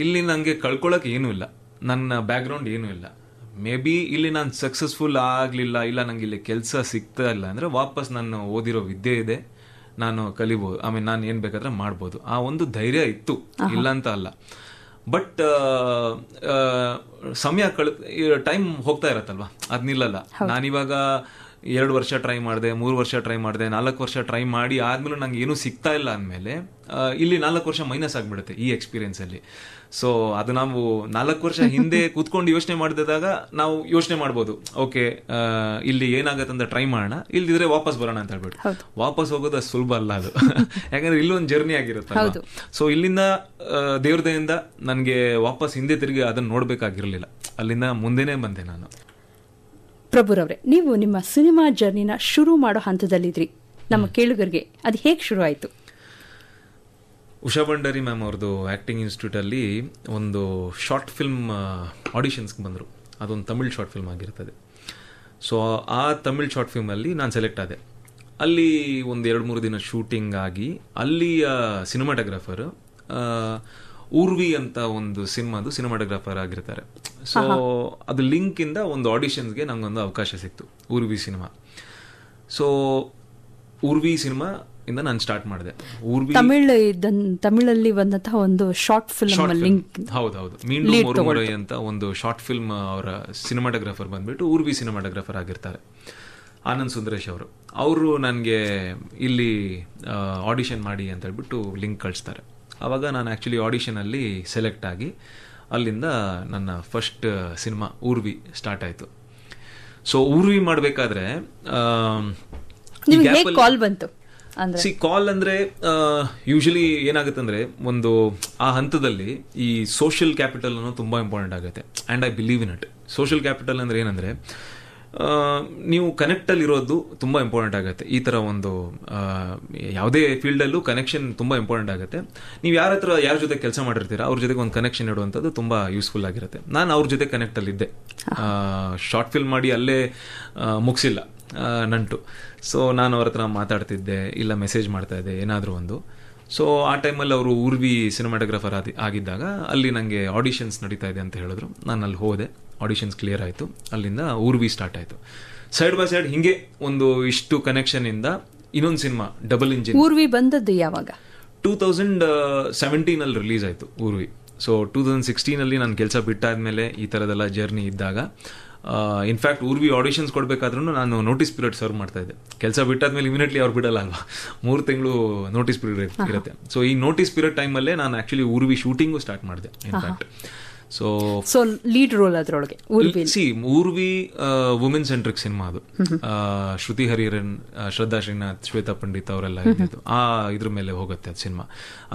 ಇಲ್ಲಿ ನಂಗೆ ಕಳ್ಕೊಳಕ್ ಏನೂ ಇಲ್ಲ, ನನ್ನ ಬ್ಯಾಕ್ಗ್ರೌಂಡ್ ಏನೂ ಇಲ್ಲ. ಮೇ ಬಿ ಇಲ್ಲಿ ನಾನು ಸಕ್ಸಸ್ಫುಲ್ ಆಗಲಿಲ್ಲ, ಇಲ್ಲ ನಂಗೆ ಇಲ್ಲಿ ಕೆಲಸ ಸಿಗ್ತಾ ಇಲ್ಲ ಅಂದರೆ ವಾಪಸ್ ನಾನು ಓದಿರೋ ವಿದ್ಯೆ ಇದೆ, ನಾನು ಕಲಿಬೋದು. ನಾನು ಏನು ಬೇಕಾದ್ರೆ ಮಾಡ್ಬೋದು. ಆ ಒಂದು ಧೈರ್ಯ ಇತ್ತು, ಇಲ್ಲ ಅಂತ ಅಲ್ಲ. ಬಟ್ ಸಮಯ ಟೈಮ್ ಹೋಗ್ತಾ ಇರತ್ತಲ್ವಾ, ಅದ್ ನಿಲ್ಲಲ್ಲ. ನಾನಿವಾಗ 2 ವರ್ಷ ಟ್ರೈ ಮಾಡಿದೆ, 3 ವರ್ಷ ಟ್ರೈ ಮಾಡಿದೆ, 4 ವರ್ಷ ಟ್ರೈ ಮಾಡಿ ಆದ್ಮೇಲೆ ನಂಗೆ ಏನೂ ಸಿಗ್ತಾ ಇಲ್ಲ ಅಂದಮೇಲೆ ಇಲ್ಲಿ 4 ವರ್ಷ ಮೈನಸ್ ಆಗ್ಬಿಡುತ್ತೆ ಈ ಎಕ್ಸ್ಪೀರಿಯನ್ಸ್ ಅಲ್ಲಿ. ಸೊ ಅದು ನಾವು 4 ವರ್ಷ ಹಿಂದೆ ಕೂತ್ಕೊಂಡು ಯೋಚನೆ ಮಾಡಿದಾಗ ನಾವು ಯೋಚನೆ ಮಾಡ್ಬೋದು, ಓಕೆ ಇಲ್ಲಿ ಏನಾಗತ್ತೆ ಅಂತ ಟ್ರೈ ಮಾಡೋಣ, ಇಲ್ದಿದ್ರೆ ವಾಪಸ್ ಬರೋಣ ಅಂತ ಹೇಳ್ಬಿಟ್ಟು. ವಾಪಸ್ ಹೋಗೋದು ಸುಲಭ ಅಲ್ಲ ಅದು, ಯಾಕಂದ್ರೆ ಇಲ್ಲೊಂದು ಜರ್ನಿ ಆಗಿರುತ್ತೆ. ಸೊ ಇಲ್ಲಿಂದ ದೇವ್ರ ದಯೆಯಿಂದ ನನಗೆ ವಾಪಸ್ ಹಿಂದೆ ತಿರುಗಿ ಅದನ್ನ ನೋಡ್ಬೇಕಾಗಿರ್ಲಿಲ್ಲ, ಅಲ್ಲಿಂದ ಮುಂದೆನೆ ಬಂದೆ ನಾನು. ಪ್ರಭುರವ್ರೆ, ನೀವು ನಿಮ್ಮ ಸಿನಿಮಾ ಜರ್ನಿನ ಶುರು ಮಾಡೋ ಹಂತದಲ್ಲಿದ್ರಿ. ನಮ್ಮ ಕೇಳುಗರಿಗೆ ಅದು ಹೇಗೆ ಶುರು ಆಯ್ತು? ಉಷಾ ಭಂಡಾರಿ ಮ್ಯಾಮ್ ಅವ್ರದ್ದು ಆಕ್ಟಿಂಗ್ ಇನ್ಸ್ಟಿಟ್ಯೂಟ್ ಅಲ್ಲಿ ಒಂದು ಶಾರ್ಟ್ ಫಿಲ್ಮ್ ಆಡಿಷನ್ಸ್ಗೆ ಬಂದರು. ಅದೊಂದು ತಮಿಳ್ ಶಾರ್ಟ್ ಫಿಲ್ಮ್ ಆಗಿರ್ತದೆ. ಸೊ ಆ ತಮಿಳ್ ಶಾರ್ಟ್ ಫಿಲ್ಮಲ್ಲಿ ನಾನು ಸೆಲೆಕ್ಟ್ ಆದೆ. ಅಲ್ಲಿ ಒಂದು 2-3 ದಿನ ಶೂಟಿಂಗ್ ಆಗಿ ಅಲ್ಲಿಯ ಸಿನಿಮಾಟೋಗ್ರಾಫರ್ ಊರ್ವಿ ಅಂತ ಒಂದು ಸಿನಿಮಾಟೋಗ್ರಾಫರ್ ಆಗಿರ್ತಾರೆ. ಸೊ ಅದು ಲಿಂಕ್ ಇಂದ ಒಂದು ಆಡಿಷನ್ಸ್ಗೆ ನಂಗೊಂದು ಅವಕಾಶ ಸಿಕ್ತು, Urvi cinema. So Urvi cinema ಇಂದ ನಾನು ಸ್ಟಾರ್ಟ್ ಮಾಡಿದೆ. ತಮಿಳಲ್ಲಿ ಬಂದಂತಹ ಒಂದು ಶಾರ್ಟ್ ಫಿಲ್ಮ್ ಲಿಂಕ್. ಹೌದೌದು, ಮೀಂಡು ಮೊರುಮುರೈ ಅಂತ ಒಂದು ಶಾರ್ಟ್ ಫಿಲ್ಮ್ ಅವರ ಸಿನಿಮಾಟೋಗ್ರಾಫರ್ ಬಂದ್ಬಿಟ್ಟು ಊರ್ವಿ ಸಿನಿಮಾಟೋಗ್ರಾಫರ್ ಆಗಿರ್ತಾರೆ, ಆನಂದ್ ಸುಂದರೇಶ್ ಅವರು ನನಗೆ ಇಲ್ಲಿ ಆಡಿಷನ್ ಮಾಡಿ ಅಂತ ಹೇಳ್ಬಿಟ್ಟು ಲಿಂಕ್ ಕಳಿಸ್ತಾರೆ. ಆವಾಗ ನಾನು ಆ್ಯಕ್ಚುಲಿ ಆಡಿಷನಲ್ಲಿ ಸೆಲೆಕ್ಟ್ ಆಗಿ ಅಲ್ಲಿಂದ ನನ್ನ ಫಸ್ಟ್ ಸಿನಿಮಾ ಊರ್ವಿ ಸ್ಟಾರ್ಟ್ ಆಯಿತು. ಸೊ ಊರ್ವಿ ಮಾಡಬೇಕಾದ್ರೆ ಕಾಲ್ ಬಂತು. ಕಾಲ್ ಅಂದರೆ ಯೂಶಲಿ ಏನಾಗುತ್ತೆ ಅಂದರೆ, ಒಂದು ಆ ಹಂತದಲ್ಲಿ ಈ ಸೋಷಿಯಲ್ ಕ್ಯಾಪಿಟಲ್ ಅನ್ನೋ ತುಂಬ ಇಂಪಾರ್ಟೆಂಟ್ ಆಗುತ್ತೆ. And I believe in it. Social capital ಅಂದರೆ ಏನಂದರೆ, ನೀವು ಕನೆಕ್ಟಲ್ಲಿ ಇರೋದು ತುಂಬ ಇಂಪಾರ್ಟೆಂಟ್ ಆಗುತ್ತೆ. ಈ ಥರ ಒಂದು ಯಾವುದೇ ಫೀಲ್ಡಲ್ಲೂ ಕನೆಕ್ಷನ್ ತುಂಬ ಇಂಪಾರ್ಟೆಂಟ್ ಆಗುತ್ತೆ. ನೀವು ಯಾರ ಜೊತೆ ಕೆಲಸ ಮಾಡಿರ್ತೀರಾ ಅವ್ರ ಜೊತೆಗೆ ಒಂದು ಕನೆಕ್ಷನ್ ಇಡುವಂಥದ್ದು ತುಂಬ ಯೂಸ್ಫುಲ್ ಆಗಿರುತ್ತೆ. ನಾನು ಅವ್ರ ಜೊತೆ ಕನೆಕ್ಟಲ್ಲಿದ್ದೆ. ಶಾರ್ಟ್ ಫಿಲ್ಮ್ ಮಾಡಿ ಅಲ್ಲೇ ಮುಗಿಸಿಲ್ಲ, ನಂಟು. ಸೊ ನಾನು ಅವ್ರ ಹತ್ರ ಮಾತಾಡ್ತಿದ್ದೆ, ಇಲ್ಲ ಮೆಸೇಜ್ ಮಾಡ್ತಾ ಇದ್ದೆ ಏನಾದರೂ ಒಂದು. ಸೊ ಆ ಟೈಮಲ್ಲಿ ಅವರು ಊರ್ವಿ ಸಿನಿಮಾಟೋಗ್ರಾಫರ್ ಆಗಿದ್ದಾಗ ಅಲ್ಲಿ ನನಗೆ ಆಡಿಷನ್ಸ್ ನಡೀತಾ ಇದೆ ಅಂತ ಹೇಳಿದ್ರು. ನಾನು ಅಲ್ಲಿ ಹೋದೆ, ಆಡಿಷನ್ಸ್ ಕ್ಲಿಯರ್ ಆಯಿತು, ಅಲ್ಲಿಂದ ಊರ್ವಿ ಸ್ಟಾರ್ಟ್ ಆಯಿತು. ಸೈಡ್ ಬೈ ಸೈಡ್ ಹಿಂಗೆ ಒಂದು ಇಷ್ಟು ಕನೆಕ್ಷನ್ ಇಂದ ಇನ್ನೊಂದು ಸಿನಿಮಾ ಡಬಲ್ ಇಂಜಿನ್. ಊರ್ವಿ ಬಂದದ್ದು ಯಾವಾಗ? 2017 ರಿಲೀಸ್ ಆಯಿತು ಊರ್ವಿ. ಸೊ 2016 ನಾನು ಕೆಲಸ ಬಿಟ್ಟಾದ್ಮೇಲೆ ಈ ಥರದೆಲ್ಲ ಜರ್ನಿ ಇದ್ದಾಗ, ಇನ್ಫ್ಯಾಕ್ಟ್ ಊರ್ವಿ ಆಡಿಷನ್ಸ್ ಕೊಡಬೇಕಾದ್ರೂ ನಾನು ನೋಟಿಸ್ ಪೀರಿಯಡ್ ಸರ್ವ್ ಮಾಡ್ತಾ ಇದ್ದೆ. ಕೆಲಸ ಬಿಟ್ಟಾದ್ಮೇಲೆ ಇಮಿಡಿಯೇಟ್ಲಿ ಅವ್ರು ಬಿಡಲ್ಲ ಅಲ್ವಾ, 3 ತಿಂಗಳು ನೋಟಿಸ್ ಪೀರಿಯಡ್ ಇರುತ್ತೆ. ಸೊ ಈ ನೋಟಿಸ್ ಪೀರಿಯಡ್ ಟೈಮಲ್ಲೇ ನಾನು ಆ್ಯಕ್ಚುಲಿ ಊರ್ವಿ ಶೂಟಿಂಗು ಸ್ಟಾರ್ಟ್ ಮಾಡಿದೆ ಇನ್ಫ್ಯಾಕ್ಟ್. ಸೊ ಲೀಡ್ ರೋಲ್ ಅದ್ರೊಳಗೆ ಊರ್ವಿ ವುಮೆನ್ ಸೆಂಟ್ರಿಕ್ ಸಿನಿಮಾ ಅದು. ಶ್ರುತಿ ಹರಿಹರನ್, ಶ್ರದ್ಧಾ ಶ್ರೀನಾಥ್, ಶ್ವೇತಾ ಪಂಡಿತ್ ಅವರೆಲ್ಲ ಇದ್ದಿದ್ದು ಆ ಇದ್ರ ಮೇಲೆ ಹೋಗುತ್ತೆ ಅದು ಸಿನಿಮಾ.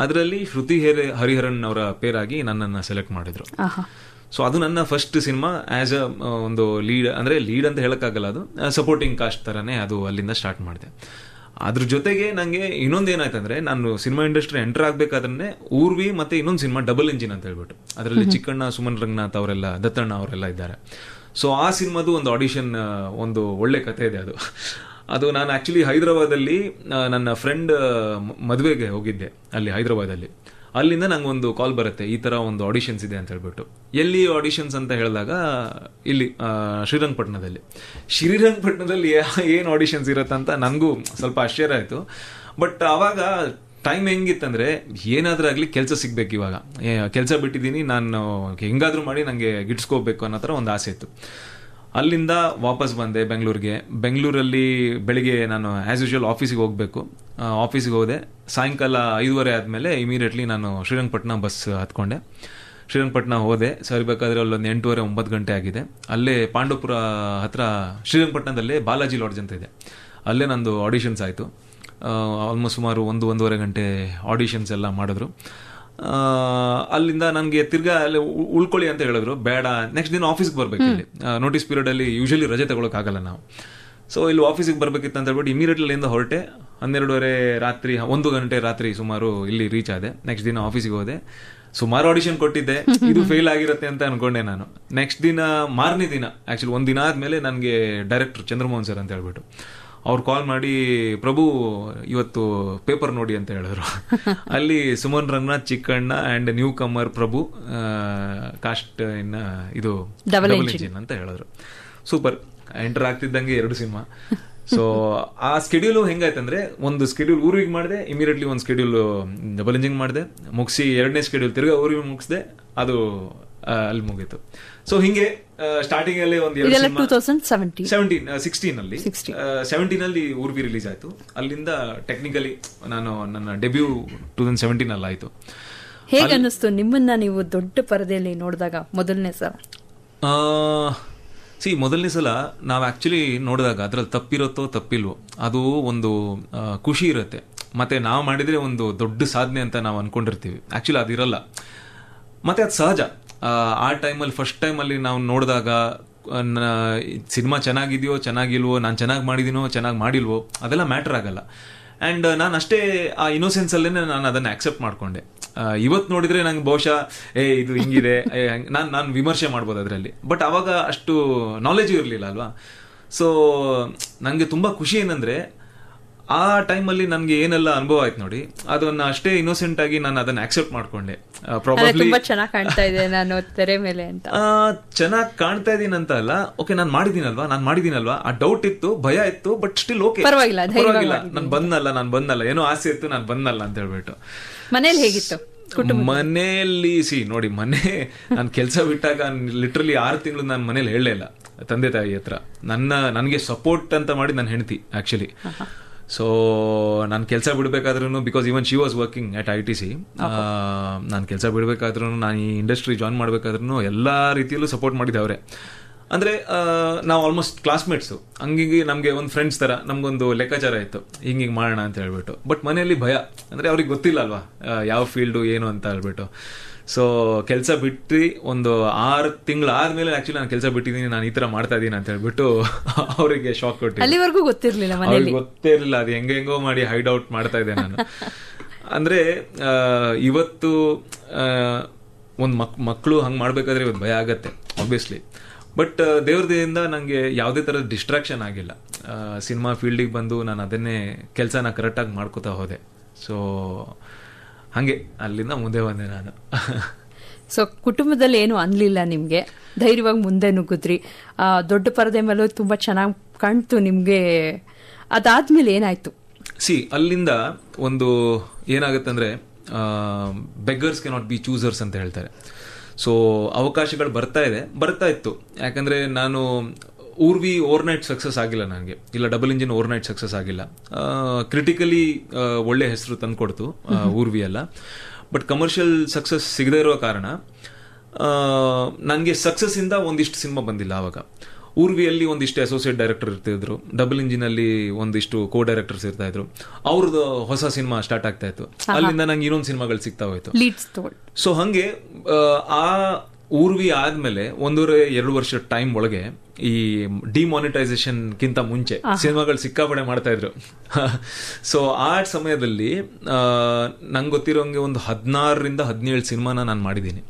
ಅದರಲ್ಲಿ ಶ್ರುತಿ ಹರಿಹರನ್ ಅವರ ಪೇರಾಗಿ ನನ್ನನ್ನು ಸೆಲೆಕ್ಟ್ ಮಾಡಿದ್ರು. ಸೊ ಅದು ನನ್ನ ಫಸ್ಟ್ ಸಿನಿಮಾ ಆಸ್ ಅ ಒಂದು ಲೀಡ್, ಅಂದರೆ ಲೀಡ್ ಅಂತ ಹೇಳಕ್ಕಾಗಲ್ಲ, ಅದು ಸಪೋರ್ಟಿಂಗ್ ಕಾಸ್ಟ್ ಥರನೇ ಅದು ಅಲ್ಲಿಂದ ಸ್ಟಾರ್ಟ್ ಮಾಡಿದೆ. ಅದ್ರ ಜೊತೆಗೆ ನನಗೆ ಇನ್ನೊಂದು ಏನಾಯ್ತಂದ್ರೆ, ನಾನು ಸಿನಿಮಾ ಇಂಡಸ್ಟ್ರಿ ಎಂಟರ್ ಆಗಬೇಕಾದ್ರೆ ಊರ್ವಿ ಮತ್ತೆ ಇನ್ನೊಂದು ಸಿನಿಮಾ ಡಬಲ್ ಇಂಜಿನ್ ಅಂತ ಹೇಳ್ಬಿಟ್ಟು, ಅದರಲ್ಲಿ ಚಿಕ್ಕಣ್ಣ, ಸುಮನ್ ರಂಗನಾಥ್ ಅವರೆಲ್ಲ, ದತ್ತಣ್ಣ ಅವರೆಲ್ಲ ಇದ್ದಾರೆ. ಸೊ ಆ ಸಿನಿಮಾದು ಒಂದು ಆಡಿಷನ್, ಒಂದು ಒಳ್ಳೆ ಕಥೆ ಇದೆ ಅದು. ಅದು ನಾನು ಆ್ಯಕ್ಚುಲಿ ಹೈದರಾಬಾದಲ್ಲಿ ನನ್ನ ಫ್ರೆಂಡ್ ಮದುವೆಗೆ ಹೋಗಿದ್ದೆ ಅಲ್ಲಿ ಹೈದರಾಬಾದಲ್ಲಿ. ಅಲ್ಲಿಂದ ನಂಗೆ ಒಂದು ಕಾಲ್ ಬರುತ್ತೆ, ಈ ಥರ ಒಂದು ಆಡಿಷನ್ಸ್ ಇದೆ ಅಂತ ಹೇಳ್ಬಿಟ್ಟು. ಎಲ್ಲಿ ಆಡಿಷನ್ಸ್ ಅಂತ ಹೇಳಿದಾಗ, ಇಲ್ಲಿ ಶ್ರೀರಂಗಪಟ್ಟಣದಲ್ಲಿ. ಶ್ರೀರಂಗಪಟ್ಟಣದಲ್ಲಿ ಏನು ಆಡಿಷನ್ಸ್ ಇರುತ್ತೆ ಅಂತ ನನಗೂ ಸ್ವಲ್ಪ ಆಶ್ಚರ್ಯ ಆಯಿತು. ಬಟ್ ಆವಾಗ ಟೈಮ್ ಹೆಂಗಿತ್ತಂದರೆ, ಏನಾದರೂ ಆಗಲಿ ಕೆಲಸ ಸಿಗ್ಬೇಕು. ಇವಾಗ ಕೆಲಸ ಬಿಟ್ಟಿದ್ದೀನಿ, ನಾನು ಹೆಂಗಾದರೂ ಮಾಡಿ ನನಗೆ ಗಿಟ್ಸ್ಕೋಬೇಕು ಅನ್ನೋ ಥರ ಒಂದು ಆಸೆ ಇತ್ತು. ಅಲ್ಲಿಂದ ವಾಪಸ್ ಬಂದೆ ಬೆಂಗಳೂರಿಗೆ. ಬೆಂಗಳೂರಲ್ಲಿ ಬೆಳಿಗ್ಗೆ ನಾನು ಆ್ಯಸ್ ಯೂಶುವಲ್ ಆಫೀಸಿಗೆ ಹೋಗಬೇಕು. ಆಫೀಸಿಗೆ ಹೋದೆ, ಸಾಯಂಕಾಲ 5:30 ಆದಮೇಲೆ ಇಮಿಡಿಯೇಟ್ಲಿ ನಾನು ಶ್ರೀರಂಗಪಟ್ಟಣ ಬಸ್ ಹತ್ಕೊಂಡೆ. ಶ್ರೀರಂಗಪಟ್ಟಣ ಹೋದೆ, ಸರಿಬೇಕಾದ್ರೆ ಅಲ್ಲೊಂದು 8:30, 9 ಗಂಟೆ ಆಗಿದೆ. ಅಲ್ಲೇ ಪಾಂಡವಪುರ ಹತ್ರ ಶ್ರೀರಂಗಪಟ್ಟಣದಲ್ಲೇ ಬಾಲಾಜಿ ಲಾಡ್ಜ್ ಅಂತ ಇದೆ, ಅಲ್ಲೇ ನಂದು ಆಡಿಷನ್ಸ್ ಆಯಿತು. ಆಲ್ಮೋಸ್ಟ್ ಸುಮಾರು 1-1.5 ಗಂಟೆ ಆಡಿಷನ್ಸ್ ಎಲ್ಲ ಮಾಡಿದ್ರು. ಅಲ್ಲಿಂದ ನನಗೆ ತಿರ್ಗಾ ಅಲ್ಲಿ ಉಳ್ಕೊಳ್ಳಿ ಅಂತ ಹೇಳಿದ್ರು. ಬೇಡ, ನೆಕ್ಸ್ಟ್ ದಿನ ಆಫೀಸ್ಗೆ ಬರ್ಬೇಕು. ಇಲ್ಲಿ ನೋಟಿಸ್ ಪೀರಿಯಡಲ್ಲಿ ಯೂಶಲಿ ರಜೆ ತಗೊಳಕ್ಕಾಗಲ್ಲ ನಾವು. ಸೊ ಇಲ್ಲಿ ಆಫೀಸಿಗೆ ಬರ್ಬೇಕಿತ್ತು ಅಂತ ಹೇಳ್ಬಿಟ್ಟು ಇಮಿಡಿಯೇಟ್ಲಿ ಅಲ್ಲಿಂದ ಹೊರಟೆ. 12:30 ರಾತ್ರಿ, 1 ಗಂಟೆ ರಾತ್ರಿ ಸುಮಾರು ಇಲ್ಲಿ ರೀಚ್ ಆದೆ. ನೆಕ್ಸ್ಟ್ ದಿನ ಆಫೀಸಿಗೆ ಹೋದೆ. ಸುಮಾರು ಆಡಿಷನ್ ಕೊಟ್ಟಿದ್ದೆ, ಇದು ಫೇಲ್ ಆಗಿರುತ್ತೆ ಅಂತ ಅನ್ಕೊಂಡೆ ನಾನು. ನೆಕ್ಸ್ಟ್ ದಿನ, ಮಾರನೇ ದಿನ ಆ್ಯಕ್ಚುಲಿ 1 ದಿನ ಆದಮೇಲೆ ನನಗೆ ಡೈರೆಕ್ಟರ್ ಚಂದ್ರಮೋಹನ್ ಸರ್ ಅಂತ ಹೇಳ್ಬಿಟ್ಟು ಅವ್ರು ಕಾಲ್ ಮಾಡಿ, ಪ್ರಭು ಇವತ್ತು ಪೇಪರ್ ನೋಡಿ ಅಂತ ಹೇಳಿದ್ರು. ಅಲ್ಲಿ Suman Ranganath, Chikkanna and newcomer Prabhu, cast in ಇದು ಡಬಲ್ ಇಂಜಿನ್ ಅಂತ ಹೇಳಿದ್ರು. ಸೂಪರ್, ಎಂಟರ್ ಆಗ್ತಿದ್ದಂಗೆ 2 ಸಿನಿಮಾ. ಸೊ ಆ ಸ್ಕೆಡ್ಯೂಲು ಹೆಂಗಾಯ್ತಂದ್ರೆ, ಒಂದು ಸ್ಕೆಡ್ಯೂಲ್ ಊರಿಗೆ ಮಾಡಿದೆ, ಇಮಿಡಿಯೇಟ್ಲಿ ಒಂದು ಸ್ಕೆಡ್ಯೂಲ್ ಡಬಲ್ ಇಂಜಿನ್ ಮಾಡಿದೆ, ಮುಗಿಸಿ 2ನೇ ಸ್ಕೆಡ್ಯೂಲ್ ತಿರ್ಗಾ ಊರಿಗೆ ಮುಗಿಸಿದೆ, ಅದು ಅಲ್ಲಿ ಮುಗೀತು. ಸೊ ಹಿಂಗೆ ಸ್ಟಾರ್ಟಿಂಗ್ ಅಲ್ಲಿ ಒಂದು 2017 ಅಲ್ಲಿ ಊರ್ವಿ ರಿಲೀಸ್ ಆಯ್ತು. ಅಲ್ಲಿಂದ ಟೆಕ್ನಿಕಲಿ ನಾನು ನನ್ನ ಡೆಬ್ಯೂ 2017 ಅಲ್ಲಿ ಆಯ್ತು. ಹೇಗೆ ಅನ್ನಿಸ್ತು ನಿಮ್ಮನ್ನ ನೀವು ದೊಡ್ಡ ಪರದೆಯಲ್ಲಿ ನೋಡಿದಾಗ ಮೊದಲನೇ ಸಲ? ಮೊದಲನೇ ಸಲ ನಾವು ಆಕ್ಚುಲಿ ನೋಡಿದಾಗ ಅದ್ರಲ್ಲಿ ತಪ್ಪಿರುತ್ತೋ ತಪ್ಪಿಲ್ವೋ, ಅದು ಒಂದು ಖುಷಿ ಇರುತ್ತೆ. ಮತ್ತೆ ನಾವು ಮಾಡಿದ್ರೆ ಒಂದು ದೊಡ್ಡ ಸಾಧನೆ ಅಂತ ನಾವು ಅನ್ಕೊಂಡಿರ್ತೀವಿ, ಆಕ್ಚುಲಿ ಅದಿರಲ್ಲ. ಮತ್ತೆ ಅದು ಸಹಜ. ಆ ಟೈಮಲ್ಲಿ ಫಸ್ಟ್ ಟೈಮಲ್ಲಿ ನಾವು ನೋಡಿದಾಗ ಸಿನಿಮಾ ಚೆನ್ನಾಗಿದೆಯೋ ಚೆನ್ನಾಗಿಲ್ವೋ, ನಾನು ಚೆನ್ನಾಗಿ ಮಾಡಿದ್ದೀನೋ ಚೆನ್ನಾಗಿ ಮಾಡಿಲ್ವೋ, ಅದೆಲ್ಲ ಮ್ಯಾಟರ್ ಆಗಲ್ಲ. ಆ್ಯಂಡ್ ನಾನು ಅಷ್ಟೇ ಆ ಇನ್ನೋಸೆನ್ಸಲ್ಲೇ ನಾನು ಅದನ್ನು ಆಕ್ಸೆಪ್ಟ್ ಮಾಡಿಕೊಂಡೆ. ಇವತ್ತು ನೋಡಿದರೆ ನಂಗೆ ಬಹುಶಃ ಇದು ಹಿಂಗಿದೆ, ನಾನು ವಿಮರ್ಶೆ ಮಾಡ್ಬೋದು ಅದರಲ್ಲಿ. ಬಟ್ ಆವಾಗ ಅಷ್ಟು ನಾಲೆಜು ಇರಲಿಲ್ಲ ಅಲ್ವಾ. ಸೊ ನನಗೆ ತುಂಬ ಖುಷಿ ಏನಂದರೆ, ಆ ಟೈಮಲ್ಲಿ ನನಗೆ ಏನೆಲ್ಲ ಅನುಭವ ಆಯ್ತು ನೋಡಿ, ಅದನ್ನ ಅಷ್ಟೇ ಇನ್ನೋಸೆಂಟ್ ಆಗಿ ನಾನು ಅದನ್ನ ಆಕ್ಸೆಪ್ಟ್ ಮಾಡ್ಕೊಂಡೆ. ಪ್ರಾಬಬ್ಲಿ ಚೆನ್ನಾಗಿ ಕಾಣ್ತಾ ಇದೆ ನಾನು ತೆರೆ ಮೇಲೆ ಅಂತ, ಚೆನ್ನಾಗಿ ಕಾಣ್ತಾ ಇದೀನಿ ಅಂತ ಅಲ್ಲ, ಓಕೆ ನಾನು ಮಾಡಿದೀನಲ್ವಾ ಆ ಡೌಟ್ ಇತ್ತು, ಭಯ ಇತ್ತು, ಬಟ್ ಸ್ಟಿಲ್ ಓಕೆ ಪರವಾಗಿಲ್ಲ, ನಾನು ಬಂದಲ್ಲ ಏನೋ ಆಸೆ ಇತ್ತು, ನಾನು ಬಂದಲ್ಲ ಅಂತ ಹೇಳ್ಬಿಟ್ಟು. ಮನೇಲಿ ಹೇಗಿತ್ತು? ಮನೆಯಲ್ಲಿ ನೋಡಿ, ನಾನು ಕೆಲಸ ಬಿಟ್ಟಾಗ ಲಿಟ್ರಲಿ 6 ತಿಂಗಳು ನಾನು ಮನೇಲಿ ಹೇಳಲೇ ಇಲ್ಲ ತಂದೆ ತಾಯಿ ಹತ್ರ. ನನಗೆ ಸಪೋರ್ಟ್ ಅಂತ ಮಾಡಿ ನನ್ನ ಹೆಂಡತಿ ಆಕ್ಚುಲಿ. ಸೊ ನಾನು ಕೆಲಸ ಬಿಡಬೇಕಾದ್ರೂ, because even she was working at ITC, ನಾನು ಕೆಲಸ ಬಿಡಬೇಕಾದ್ರೂ, ನಾನು ಈ ಇಂಡಸ್ಟ್ರಿ ಜಾಯ್ನ್ ಮಾಡಬೇಕಾದ್ರೂ ಎಲ್ಲ ರೀತಿಯಲ್ಲೂ ಸಪೋರ್ಟ್ ಮಾಡಿದವ್ರೆ. ಅಂದರೆ ನಾವು ಆಲ್ಮೋಸ್ಟ್ ಕ್ಲಾಸ್ಮೇಟ್ಸು, ಹಂಗಾಗಿ ನಮಗೆ ಒಂದು ಫ್ರೆಂಡ್ಸ್ ಥರ ನಮಗೊಂದು ಲೆಕ್ಕಾಚಾರ ಇತ್ತು, ಹಿಂಗೆ ಮಾಡೋಣ ಅಂತ ಹೇಳ್ಬಿಟ್ಟು. ಬಟ್ ಮನೆಯಲ್ಲಿ ಭಯ, ಅಂದರೆ ಅವ್ರಿಗೆ ಗೊತ್ತಿಲ್ಲ ಅಲ್ವಾ ಯಾವ ಫೀಲ್ಡು ಏನು ಅಂತ ಹೇಳ್ಬಿಟ್ಟು. ಸೊ ಕೆಲಸ ಬಿಟ್ಟು ಒಂದು 6 ತಿಂಗಳು ಆದ್ಮೇಲೆ ಆಕ್ಚುಲಿ ನಾನು ಕೆಲಸ ಬಿಟ್ಟಿದ್ದೀನಿ, ನಾನು ಈ ತರ ಮಾಡ್ತಾ ಇದ್ದೀನಿ ಅಂತ ಹೇಳ್ಬಿಟ್ಟು ಅವರಿಗೆ ಶಾಕ್ ಕೊಟ್ಟಿದ್ದೆ. ಅಲ್ಲಿವರೆಗೂ ಗೊತ್ತಿರಲಿಲ್ಲ, ಗೊತ್ತೇ ಇರಲಿಲ್ಲ, ಅದು ಹೆಂಗೋ ಮಾಡಿ ಹೈಡ್ ಔಟ್ ಮಾಡ್ತಾ ಇದ್ದೆ ನಾನು. ಅಂದ್ರೆ ಇವತ್ತು ಒಂದು ಮಕ್ಕಳು ಹಂಗೆ ಮಾಡ್ಬೇಕಾದ್ರೆ ಇವತ್ತು ಭಯ ಆಗತ್ತೆ ಆಬ್ವಿಯಸ್ಲಿ. ಬಟ್ ದೇವ್ರದಿಂದ ನಂಗೆ ಯಾವುದೇ ಥರದ ಡಿಸ್ಟ್ರಾಕ್ಷನ್ ಆಗಿಲ್ಲ. ಸಿನಿಮಾ ಫೀಲ್ಡಿಗೆ ಬಂದು ನಾನು ಅದನ್ನೇ ಕೆಲಸನ ಕರೆಕ್ಟಾಗಿ ಮಾಡ್ಕೋತಾ ಹೋದೆ. ಸೊ ಹಾಗೆ ಅಲ್ಲಿಂದ ಮುಂದೆ ಬಂದೆ ನಾನು. ಸೊ ಕುಟುಂಬದಲ್ಲಿ ಏನು ಅನ್ಲಿಲ್ಲ ನಿಮ್ಗೆ, ಧೈರ್ಯವಾಗಿ ಮುಂದೆ ನುಗ್ಗಿದ್ರಿ. ದೊಡ್ಡ ಪರದೆ ಮೇಲೂ ತುಂಬಾ ಚೆನ್ನಾಗಿ ಕಾಣ್ತು ನಿಮ್ಗೆ. ಅದಾದ್ಮೇಲೆ ಏನಾಯ್ತು? ಅಲ್ಲಿಂದ ಒಂದು ಏನಾಗುತ್ತಂದ್ರೆ beggars can not be choosers ಅಂತ ಹೇಳ್ತಾರೆ. ಸೊ ಅವಕಾಶಗಳು ಬರ್ತಾ ಇತ್ತು. ಯಾಕಂದ್ರೆ ನಾನು ಊರ್ವಿ ಓವರ್ನೈಟ್ ಸಕ್ಸಸ್ ಆಗಿಲ್ಲ ನನಗೆ, ಇಲ್ಲ ಡಬಲ್ ಇಂಜಿನ್ ಓವರ್ನೈಟ್ ಸಕ್ಸಸ್ ಆಗಿಲ್ಲ. ಕ್ರಿಟಿಕಲಿ ಒಳ್ಳೆ ಹೆಸರು ತಂದ್ಕೊಡ್ತು ಊರ್ವಿ ಎಲ್ಲ. ಬಟ್ ಕಮರ್ಷಿಯಲ್ ಸಕ್ಸಸ್ ಸಿಗದೇ ಇರೋ ಕಾರಣ ನನಗೆ ಸಕ್ಸಸ್ ಇಂದ ಒಂದಿಷ್ಟು ಸಿನಿಮಾ ಬಂದಿಲ್ಲ. ಆವಾಗ ಊರ್ವಿಯಲ್ಲಿ ಒಂದಿಷ್ಟು ಅಸೋಸಿಯೇಟ್ ಡೈರೆಕ್ಟರ್ ಇರ್ತಿದ್ರು, ಡಬಲ್ ಇಂಜಿನ್ ಅಲ್ಲಿ ಒಂದಿಷ್ಟು ಕೋ ಡೈರೆಕ್ಟರ್ಸ್ ಇರ್ತಾ ಇದ್ರು. ಅವ್ರದ್ದು ಹೊಸ ಸಿನಿಮಾ ಸ್ಟಾರ್ಟ್ ಆಗ್ತಾ ಇತ್ತು, ಅಲ್ಲಿಂದ ನಂಗೆ ಇನ್ನೊಂದು ಸಿನಿಮಾಗಳು ಸಿಗ್ತಾ ಹೋಯ್ತು. ಸೊ ಹಂಗೆ ಆ ಊರ್ವಿ ಆದ್ಮೇಲೆ 1.5-2 ವರ್ಷ ಟೈಮ್ ಒಳಗೆ ಈ ಡಿಮಾನಿಟೈಸೇಷನ್ ಗಿಂತ ಮುಂಚೆ ಸಿನಿಮಾಗಳು ಸಿಕ್ಕಾಪಡೆ ಮಾಡ್ತಾ ಇದ್ರು. ಸೊ ಆ ಸಮಯದಲ್ಲಿ ನಂಗೆ ಗೊತ್ತಿರೋಂಗೆ ಒಂದು 16-17 ಸಿನಿಮಾನ ನಾನು ಮಾಡಿದ್ದೀನಿ.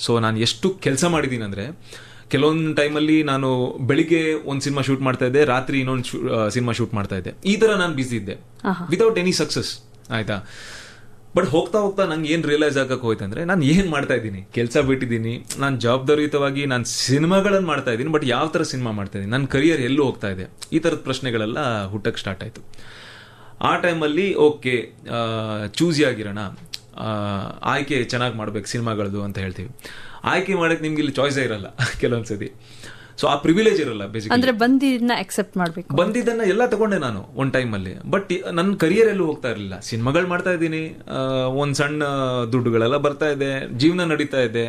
ಸೊ ನಾನು ಎಷ್ಟು ಕೆಲಸ ಮಾಡಿದ್ದೀನಿ ಅಂದ್ರೆ, ಕೆಲವೊಂದು ಟೈಮಲ್ಲಿ ನಾನು ಬೆಳಿಗ್ಗೆ ಒಂದು ಸಿನಿಮಾ ಶೂಟ್ ಮಾಡ್ತಾ ಇದ್ದೆ, ರಾತ್ರಿ ಇನ್ನೊಂದು ಸಿನಿಮಾ ಶೂಟ್ ಮಾಡ್ತಾ ಇದ್ದೆ. ಈ ತರ ನಾನು ಬಿಸಿ ಇದ್ದೆ ವಿತೌಟ್ ಎನಿ ಸಕ್ಸಸ್, ಆಯ್ತಾ. ಬಟ್ ಹೋಗ್ತಾ ಹೋಗ್ತಾ ನಂಗೆ ಏನ್ ರಿಯಲೈಸ್ ಆಗಕ್ಕೆ ಹೋಯ್ತಂದ್ರೆ, ನಾನು ಏನ್ ಮಾಡ್ತಾ ಇದ್ದೀನಿ, ಕೆಲಸ ಬಿಟ್ಟಿದ್ದೀನಿ, ನಾನು ಜವಾಬ್ದಾರಿಯುತವಾಗಿ ನಾನು ಸಿನಿಮಾಗಳನ್ನು ಮಾಡ್ತಾ ಇದ್ದೀನಿ, ಬಟ್ ಯಾವ ತರ ಸಿನಿಮಾ ಮಾಡ್ತಾ ಇದ್ದೀನಿ, ನನ್ನ ಕರಿಯರ್ ಎಲ್ಲೂ ಹೋಗ್ತಾ ಇದೆ, ಈ ತರದ ಪ್ರಶ್ನೆಗಳೆಲ್ಲ ಹುಟ್ಟಕ್ಕೆ ಸ್ಟಾರ್ಟ್ ಆಯ್ತು. ಆ ಟೈಮಲ್ಲಿ ಓಕೆ ಚೂಸಿ ಆಗಿರೋಣ, ಆಯ್ಕೆ ಚೆನ್ನಾಗಿ ಮಾಡ್ಬೇಕು ಸಿನಿಮಾಗಳದು ಅಂತ ಹೇಳ್ತೀವಿ. ಆಯ್ಕೆ ಮಾಡಕ್ಕೆ ನಿಮ್ಗೆ ಇಲ್ಲಿ ಚಾಯ್ಸೇ ಇರಲ್ಲ ಕೆಲವೊಂದ್ಸತಿ. ಸೊ ಆ ಪ್ರಿವಿಲೇಜ್ ಇರಲ್ಲ ಬೇಸಿಕಲಿ. ಅಂದ್ರೆ ಬಂದಿದ್ದನ್ನ ಅಕ್ಸೆಪ್ಟ್ ಮಾಡ್ಬೇಕು. ಬಂದಿದ್ದನ್ನ ಎಲ್ಲ ತಗೊಂಡೆ ನಾನು ಒಂದ್ ಟೈಮ್ ಅಲ್ಲಿ. ಬಟ್ ನನ್ನ ಕರಿಯರ್ ಎಲ್ಲೂ ಹೋಗ್ತಾ ಇರಲಿಲ್ಲ. ಸಿನಿಮಾಗಳು ಮಾಡ್ತಾ ಇದ್ದೀನಿ, ಒಂದ್ ಸಣ್ಣ ದುಡ್ಡುಗಳೆಲ್ಲ ಬರ್ತಾ ಇದೆ, ಜೀವನ ನಡೀತಾ ಇದೆ.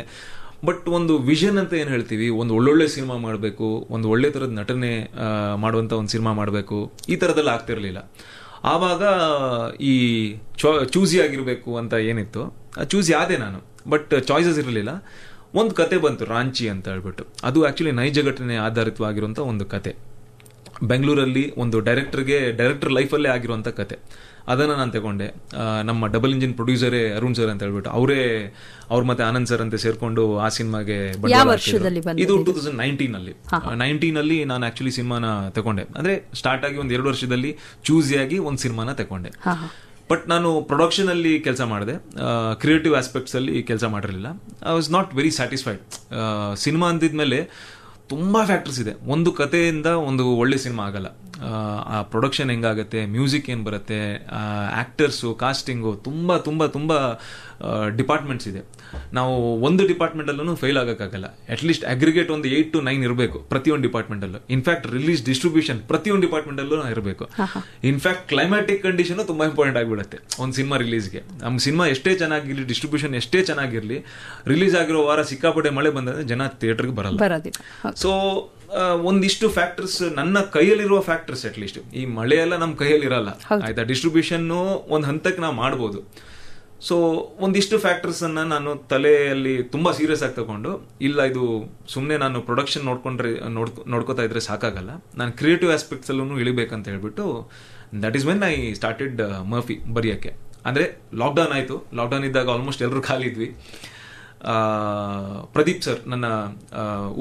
ಬಟ್ ಒಂದು ವಿಷನ್ ಅಂತ ಏನ್ ಹೇಳ್ತೀವಿ, ಒಂದು ಒಳ್ಳೊಳ್ಳೆ ಸಿನಿಮಾ ಮಾಡಬೇಕು, ಒಂದು ಒಳ್ಳೆ ತರದ ನಟನೆ ಮಾಡುವಂತ ಒಂದು ಸಿನಿಮಾ ಮಾಡಬೇಕು, ಈ ತರದೆಲ್ಲ ಆಗ್ತಿರ್ಲಿಲ್ಲ. ಆವಾಗ ಈ ಚೂಸಿ ಆಗಿರ್ಬೇಕು ಅಂತ ಏನಿತ್ತು, ಚೂಸಿ ಆದೆ ನಾನು. ಬಟ್ ಚಾಯ್ಸಸ್ ಇರಲಿಲ್ಲ. ಒಂದು ಕತೆ ಬಂತು, ರಾಂಚಿ ಅಂತ ಹೇಳ್ಬಿಟ್ಟು. ಅದು ಆಕ್ಚುಲಿ ನೈಜ ಘಟನೆ ಆಧಾರಿತವಾಗಿರುವಂತ ಒಂದು ಕತೆ. ಬೆಂಗಳೂರಲ್ಲಿ ಒಂದು ಡೈರೆಕ್ಟರ್ ಲೈಫಲ್ಲೇ ಆಗಿರುವಂತ ಕತೆ. ಅದನ್ನ ನಾನು ತಗೊಂಡೆ. ನಮ್ಮ ಡಬಲ್ ಇಂಜಿನ್ ಪ್ರೊಡ್ಯೂಸರೇ ಅರುಣ್ ಸರ್ ಅಂತ ಹೇಳ್ಬಿಟ್ಟು ಅವ್ರ ಮತ್ತೆ ಆನಂದ್ ಸರ್ ಅಂತ ಸೇರ್ಕೊಂಡು ಆ ಸಿನಿಮಾಗೆ ಇದು 2019 ನಾನು ಆಕ್ಚುಲಿ ಸಿನಿಮಾನ ತಗೊಂಡೆ. ಅಂದ್ರೆ ಸ್ಟಾರ್ಟ್ ಆಗಿ 1-2 ವರ್ಷದಲ್ಲಿ ಚೂಸಿಯಾಗಿ ಒಂದು ಸಿನಿಮಾನ ತಗೊಂಡೆ. ಬಟ್ ನಾನು ಪ್ರೊಡಕ್ಷನ್ ಅಲ್ಲಿ ಕೆಲಸ ಮಾಡಿದೆ, ಕ್ರಿಯೇಟಿವ್ ಆಸ್ಪೆಕ್ಟ್ಸ್ ಅಲ್ಲಿ ಕೆಲಸ ಮಾಡಿರಲಿಲ್ಲ. I was not very satisfied. ಸಿನಿಮಾ ಅಂದಿದ್ಮೇಲೆ ತುಂಬಾ ಫ್ಯಾಕ್ಟರ್ಸ್ ಇದೆ. ಒಂದು ಕಥೆಯಿಂದ ಒಂದು ಒಳ್ಳೆ ಸಿನಿಮಾ ಆಗಲ್ಲ. ಆ ಪ್ರೊಡಕ್ಷನ್ ಹೆಂಗಾಗತ್ತೆ, ಮ್ಯೂಸಿಕ್ ಏನ್ ಬರುತ್ತೆ, ಆಕ್ಟರ್ಸು, ಕಾಸ್ಟಿಂಗು, ತುಂಬಾ ತುಂಬಾ ತುಂಬಾ ಡಿಪಾರ್ಟ್ಮೆಂಟ್ಸ್ ಇದೆ. ನಾವು ಒಂದು ಡಿಪಾರ್ಟ್ಮೆಂಟ್ ಅಲ್ಲೂ ಫೇಲ್ ಆಗಕ್ಕಾಗಲ್ಲ. ಅಟ್ಲೀಸ್ಟ್ ಅಗ್ರಿಗೇಟ್ ಒಂದು 8 to 9 ಇರಬೇಕು ಪ್ರತಿಯೊಂದು ಡಿಪಾರ್ಟ್ಮೆಂಟ್ ಅಲ್ಲೂ. ಇನ್ಫ್ಯಾಕ್ಟ್ ರಿಲೀಸ್ ಡಿಸ್ಟ್ರಿಬ್ಯೂಷನ್ ಪ್ರತಿಯೊಂದು ಡಿಪಾರ್ಟ್ಮೆಂಟ್ ಅಲ್ಲೂ ಇರಬೇಕು. ಇನ್ಫ್ಯಾಕ್ಟ್ ಕ್ಲೈಮ್ಯಾಟಿಕ್ ಕಂಡೀಷನ್ ತುಂಬಾ ಇಂಪಾರ್ಟೆಂಟ್ ಆಗಿಬಿಡುತ್ತೆ ಒಂದು ಸಿನಿಮಾ ರಿಲೀಸ್ಗೆ. ನಮ್ಮ ಸಿನಿಮಾ ಎಷ್ಟೇ ಚೆನ್ನಾಗಿರ್ಲಿ, ಡಿಸ್ಟ್ರಿಬ್ಯೂಷನ್ ಎಷ್ಟೇ ಚೆನ್ನಾಗಿರ್ಲಿ, ರಿಲೀಸ್ ಆಗಿರೋ ವಾರ ಸಿಕ್ಕಾಪಟ್ಟೆ ಮಳೆ ಬಂದ್ರೆ ಜನ ಥಿಯೇಟರ್ಗೆ ಬರಲ್ಲ. ಸೊ ಒಂದಿಷ್ಟು ಫ್ಯಾಕ್ಟರ್ಸ್, ನನ್ನ ಕೈಯಲ್ಲಿರುವ ಫ್ಯಾಕ್ಟರ್ಸ್, ಅಟ್ಲೀಸ್ಟ್ ಈ ಮಳೆ ಎಲ್ಲ ನಮ್ಮ ಕೈಯಲ್ಲಿ ಇರಲ್ಲ, ಆಯ್ತಾ. ಡಿಸ್ಟ್ರಿಬ್ಯೂಷನ್ ಒಂದು ಹಂತಕ್ಕೆ ನಾವು ಮಾಡ್ಬೋದು. ಸೊ ಒಂದಿಷ್ಟು ಫ್ಯಾಕ್ಟರ್ಸ್ ಅನ್ನ ನಾನು ತಲೆಯಲ್ಲಿ ತುಂಬಾ ಸೀರಿಯಸ್ ಆಗಿ ತಗೊಂಡು, ಇಲ್ಲ ಇದು ಸುಮ್ಮನೆ ನಾನು ಪ್ರೊಡಕ್ಷನ್ ನೋಡ್ಕೋತಾ ಇದ್ರೆ ಸಾಕಾಗಲ್ಲ, ನಾನು ಕ್ರಿಯೇಟಿವ್ ಆಸ್ಪೆಕ್ಟ್ಸ್ ಅಲ್ಲೂ ಇಳಿಬೇಕಂತ ಹೇಳ್ಬಿಟ್ಟು that is when I started Murphy ಬರೆಯಕ್ಕೆ. ಅಂದ್ರೆ ಲಾಕ್ಡೌನ್ ಆಯ್ತು. ಲಾಕ್ಡೌನ್ ಇದ್ದಾಗ ಆಲ್ಮೋಸ್ಟ್ ಎಲ್ಲರೂ ಖಾಲಿ ಇದ್ವಿ. ಪ್ರದೀಪ್ ಸರ್, ನನ್ನ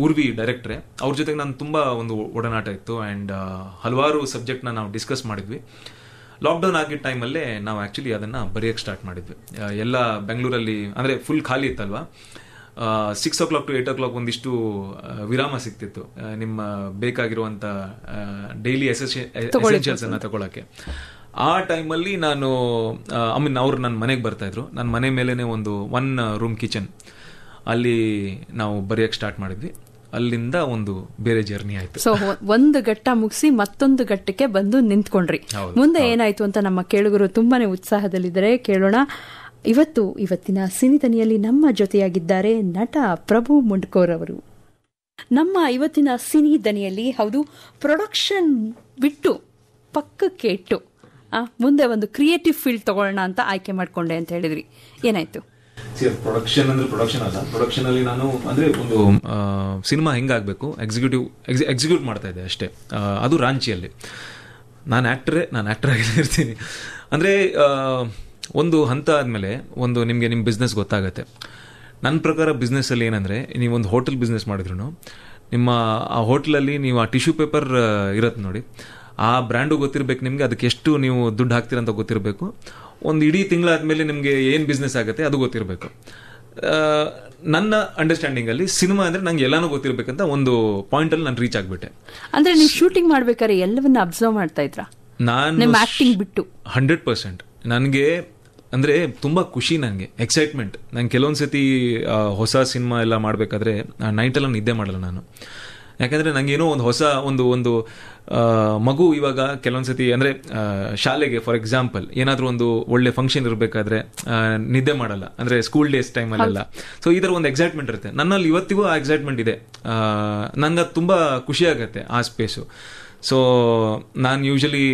ಊರ್ವಿ ಡೈರೆಕ್ಟ್ರೆ, ಅವ್ರ ಜೊತೆಗೆ ನಾನು ತುಂಬಾ ಒಂದು ಒಡನಾಟ ಇತ್ತು. ಅಂಡ್ ಹಲವಾರು ಸಬ್ಜೆಕ್ಟ್ನ ನಾವು ಡಿಸ್ಕಸ್ ಮಾಡಿದ್ವಿ. ಲಾಕ್ಡೌನ್ ಆಗಿದ್ದ ಟೈಮಲ್ಲೇ ನಾವು ಆಕ್ಚುಲಿ ಅದನ್ನ ಬರೆಯಕ್ಕೆ ಸ್ಟಾರ್ಟ್ ಮಾಡಿದ್ವಿ. ಎಲ್ಲ ಬೆಂಗಳೂರಲ್ಲಿ ಅಂದ್ರೆ ಫುಲ್ ಖಾಲಿ ಇತ್ತಲ್ವಾ. 6 o'clock to 8 o'clock ಒಂದಿಷ್ಟು ವಿರಾಮ ಸಿಗ್ತಿತ್ತು ನಿಮ್ಮ ಬೇಕಾಗಿರುವಂತ ಡೈಲಿ ಎಸೆನ್ಷಿಯಲ್ಸ್ ಅನ್ನ ತಗೊಳಕ್ಕೆ. ಆ ಟೈಮಲ್ಲಿ ನಾನು ಅವ್ರು ನನ್ನ ಮನೆಗೆ ಬರ್ತಾ ಇದ್ರು. ನನ್ನ ಮನೆ ಮೇಲೇನೆ ಒಂದು 1 room ಕಿಚನ್, ಅಲ್ಲಿ ನಾವು ಬರೆಯಕ್ಕೆ ಸ್ಟಾರ್ಟ್ ಮಾಡಿದ್ವಿ. ಅಲ್ಲಿಂದ ಒಂದು ಬೇರೆ ಜರ್ನಿ ಆಯ್ತು. ಸೊ ಒಂದು ಘಟ್ಟ ಮುಗಿಸಿ ಮತ್ತೊಂದು ಘಟ್ಟಕ್ಕೆ ಬಂದು ನಿಂತ್ಕೊಂಡ್ರಿ. ಮುಂದೆ ಏನಾಯ್ತು ಅಂತ ನಮ್ಮ ಕೇಳುಗರು ತುಂಬಾನೇ ಉತ್ಸಾಹದಲ್ಲಿದ್ದಾರೆ, ಕೇಳೋಣ. ಇವತ್ತಿನ ಸಿನಿದನಿಯಲ್ಲಿ ನಮ್ಮ ಜೊತೆಯಾಗಿದ್ದಾರೆ ನಟ ಪ್ರಭು ಮುಂಡ್ಕೋರ್ ಅವರು. ನಮ್ಮ ಇವತ್ತಿನ ಸಿನಿದನಿಯಲ್ಲಿ ಹೌದು, ಪ್ರೊಡಕ್ಷನ್ ಬಿಟ್ಟು ಪಕ್ಕಕ್ಕೆ ಇಟ್ಟು ಮುಂದೆ ಒಂದು ಕ್ರಿಯೇಟಿವ್ ಫೀಲ್ಡ್ ತಗೊಳ್ಳೋಣ ಅಂತ ಆಯ್ಕೆ ಮಾಡ್ಕೊಂಡೆ ಅಂತ ಹೇಳಿದ್ರಿ. ಏನಾಯ್ತು? ಪ್ರೊಡಕ್ಷನ್ ಅಂದ್ರೆ ಪ್ರೊಡಕ್ಷನ್ ಅಲ್ಲ. ಪ್ರೊಡಕ್ಷನ್ ಅಲ್ಲಿ ನಾನು ಅಂದ್ರೆ ಒಂದು ಸಿನಿಮಾ ಹೆಂಗಾಗಬೇಕು ಎಕ್ಸಿಕ್ಯೂಟ್ ಮಾಡ್ತಾ ಇದ್ದೆ ಅಷ್ಟೇ. ಅದು ರಾಂಚಿಯಲ್ಲಿ. ನಾನು ಆಕ್ಟರ್ ಆಗಿರ್ತೀನಿ. ಅಂದ್ರೆ ಒಂದು ಹಂತ ಆದ್ಮೇಲೆ ನಿಮ್ಗೆ ನಿಮ್ಮ ಬಿಸ್ನೆಸ್ ಗೊತ್ತಾಗತ್ತೆ. ನನ್ನ ಪ್ರಕಾರ ಬಿಸ್ನೆಸ್ ಅಲ್ಲಿ ಏನಂದ್ರೆ, ನೀವೊಂದು ಹೋಟೆಲ್ ಬಿಸ್ನೆಸ್ ಮಾಡಿದ್ರು, ನಿಮ್ಮ ಆ ಹೋಟೆಲಲ್ಲಿ ನೀವು ಆ ಟಿಶ್ಯೂ ಪೇಪರ್ ಇರತ್ತೆ ನೋಡಿ, ಆ ಬ್ರ್ಯಾಂಡು ಗೊತ್ತಿರಬೇಕು ನಿಮಗೆ, ಅದಕ್ಕೆ ಎಷ್ಟು ನೀವು ದುಡ್ಡು ಹಾಕ್ತೀರಂತ ಗೊತ್ತಿರಬೇಕು, ಒಂದು ಇಡೀ ತಿಂಗಳಾದ್ಮೇಲೆ ನಿಮಗೆ ಏನು ಬಿಸ್ನೆಸ್ ಆಗುತ್ತೆ ಅದು ಗೊತ್ತಿರಬೇಕು. ನನ್ನ ಅಂಡರ್ಸ್ಟ್ಯಾಂಡಿಂಗ್ ಅಲ್ಲಿ ಸಿನಿಮಾ ಅಂದ್ರೆ ನಂಗೆ ಎಲ್ಲಾನು ಗೊತ್ತಿರ್ಬೇಕಂತ ಒಂದು ಪಾಯಿಂಟ್ ಅಲ್ಲಿ ನಾನು ರೀಚ್ ಆಗ್ಬಿಟ್ಟೆ. ಅಂದ್ರೆ ನೀವು ಶೂಟಿಂಗ್ ಮಾಡ್ಬೇಕಾದ್ರೆ ಎಲ್ಲವನ್ನ ಅಬ್ಸರ್ವ್ ಮಾಡ್ತಾ ಇದ್ರಾ? ನಾನು ಆಕ್ಟಿಂಗ್ ಬಿಟ್ಟು 100% ನನಗೆ ಅಂದ್ರೆ ತುಂಬಾ ಖುಷಿ, ನನಗೆ ಎಕ್ಸೈಟ್ಮೆಂಟ್. ನಂಗೆ ಕೆಲವೊಂದ್ಸತಿ ಹೊಸ ಸಿನಿಮಾ ಎಲ್ಲ ಮಾಡ್ಬೇಕಾದ್ರೆ ನೈಟೆಲ್ಲ ನಿದ್ದೆ ಮಾಡಲ್ಲ ನಾನು. ಯಾಕಂದ್ರೆ ನಂಗೇನೋ ಒಂದು ಹೊಸ ಒಂದು ಮಗು ಇವಾಗ ಕೆಲವೊಂದ್ಸತಿ ಅಂದ್ರೆ ಶಾಲೆಗೆ ಫಾರ್ ಎಕ್ಸಾಂಪಲ್ ಏನಾದ್ರೂ ಒಂದು ಒಳ್ಳೆ ಫಂಕ್ಷನ್ ಇರಬೇಕಾದ್ರೆ ನಿದ್ದೆ ಮಾಡಲ್ಲ, ಅಂದ್ರೆ ಸ್ಕೂಲ್ ಡೇಸ್ ಟೈಮಲ್ಲೆಲ್ಲ. ಸೊ ಈ ತರ ಒಂದು ಎಕ್ಸೈಟ್ಮೆಂಟ್ ಇರುತ್ತೆ ನನ್ನಲ್ಲಿ. ಇವತ್ತಿಗೂ ಆ ಎಕ್ಸೈಟ್ಮೆಂಟ್ ಇದೆ. ನಂಗೆ ತುಂಬಾ ಖುಷಿ ಆಗತ್ತೆ ಆ ಸ್ಪೇಸು. ಸೊ ನಾನು ಯೂಶಲಿ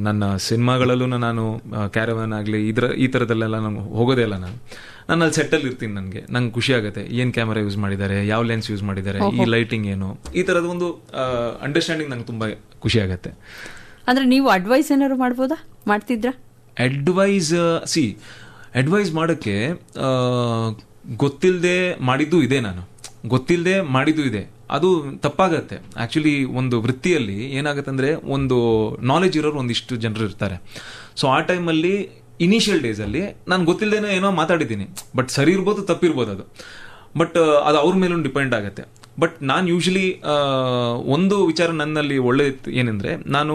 ನನ್ನ ಸಿನಿಮಾಗಳಲ್ಲೂ ನಾನು ಕ್ಯಾರವನ್ ಆಗಲಿ ಈ ಥರದಲ್ಲೆಲ್ಲ ನಾನು ಹೋಗೋದೇ ಇಲ್ಲ. ನಾನು ಅಲ್ಲಿ ಸೆಟ್ಟಲ್ಲಿ ಇರ್ತೀನಿ. ನಂಗೆ ಖುಷಿ ಆಗುತ್ತೆ ಏನು ಕ್ಯಾಮರಾ ಯೂಸ್ ಮಾಡಿದ್ದಾರೆ, ಯಾವ ಲೆನ್ಸ್ ಯೂಸ್ ಮಾಡಿದ್ದಾರೆ, ಈ ಲೈಟಿಂಗ್ ಏನು, ಈ ಥರದ ಒಂದು ಅಂಡರ್ಸ್ಟ್ಯಾಂಡಿಂಗ್ ನಂಗೆ ತುಂಬ ಖುಷಿ ಆಗುತ್ತೆ. ಅಂದ್ರೆ ನೀವು ಅಡ್ವೈಸ್ ಏನಾದ್ರು ಮಾಡ್ತಿದ್ರಾ? ಅಡ್ವೈಸ್ ಮಾಡೋಕ್ಕೆ ಗೊತ್ತಿಲ್ಲದೆ ಮಾಡಿದ್ದು ಇದೆ. ನಾನು ಗೊತ್ತಿಲ್ಲದೆ ಮಾಡಿದ್ದು ಇದೆ. ಅದು ತಪ್ಪಾಗತ್ತೆ. ಆಕ್ಚುಲಿ ಒಂದು ವೃತ್ತಿಯಲ್ಲಿ ಏನಾಗುತ್ತೆ ಅಂದ್ರೆ ಒಂದು ನಾಲೆಜ್ ಇರೋರು ಒಂದಿಷ್ಟು ಜನರು ಇರ್ತಾರೆ. ಸೊ ಆ ಟೈಮಲ್ಲಿ ಇನಿಷಿಯಲ್ ಡೇಸ್ ಅಲ್ಲಿ ನಾನು ಗೊತ್ತಿಲ್ಲದೇನೋ ಏನೋ ಮಾತಾಡಿದ್ದೀನಿ, ಬಟ್ ಸರಿ ಇರ್ಬೋದು ತಪ್ಪಿರ್ಬೋದು ಅದು, ಬಟ್ ಅದು ಅವ್ರ ಮೇಲೂ ಡಿಪೆಂಡ್ ಆಗುತ್ತೆ. ಬಟ್ ನಾನು ಯೂಶಲಿ ಒಂದು ವಿಚಾರ ನನ್ನಲ್ಲಿ ಒಳ್ಳೆ ಏನಂದ್ರೆ, ನಾನು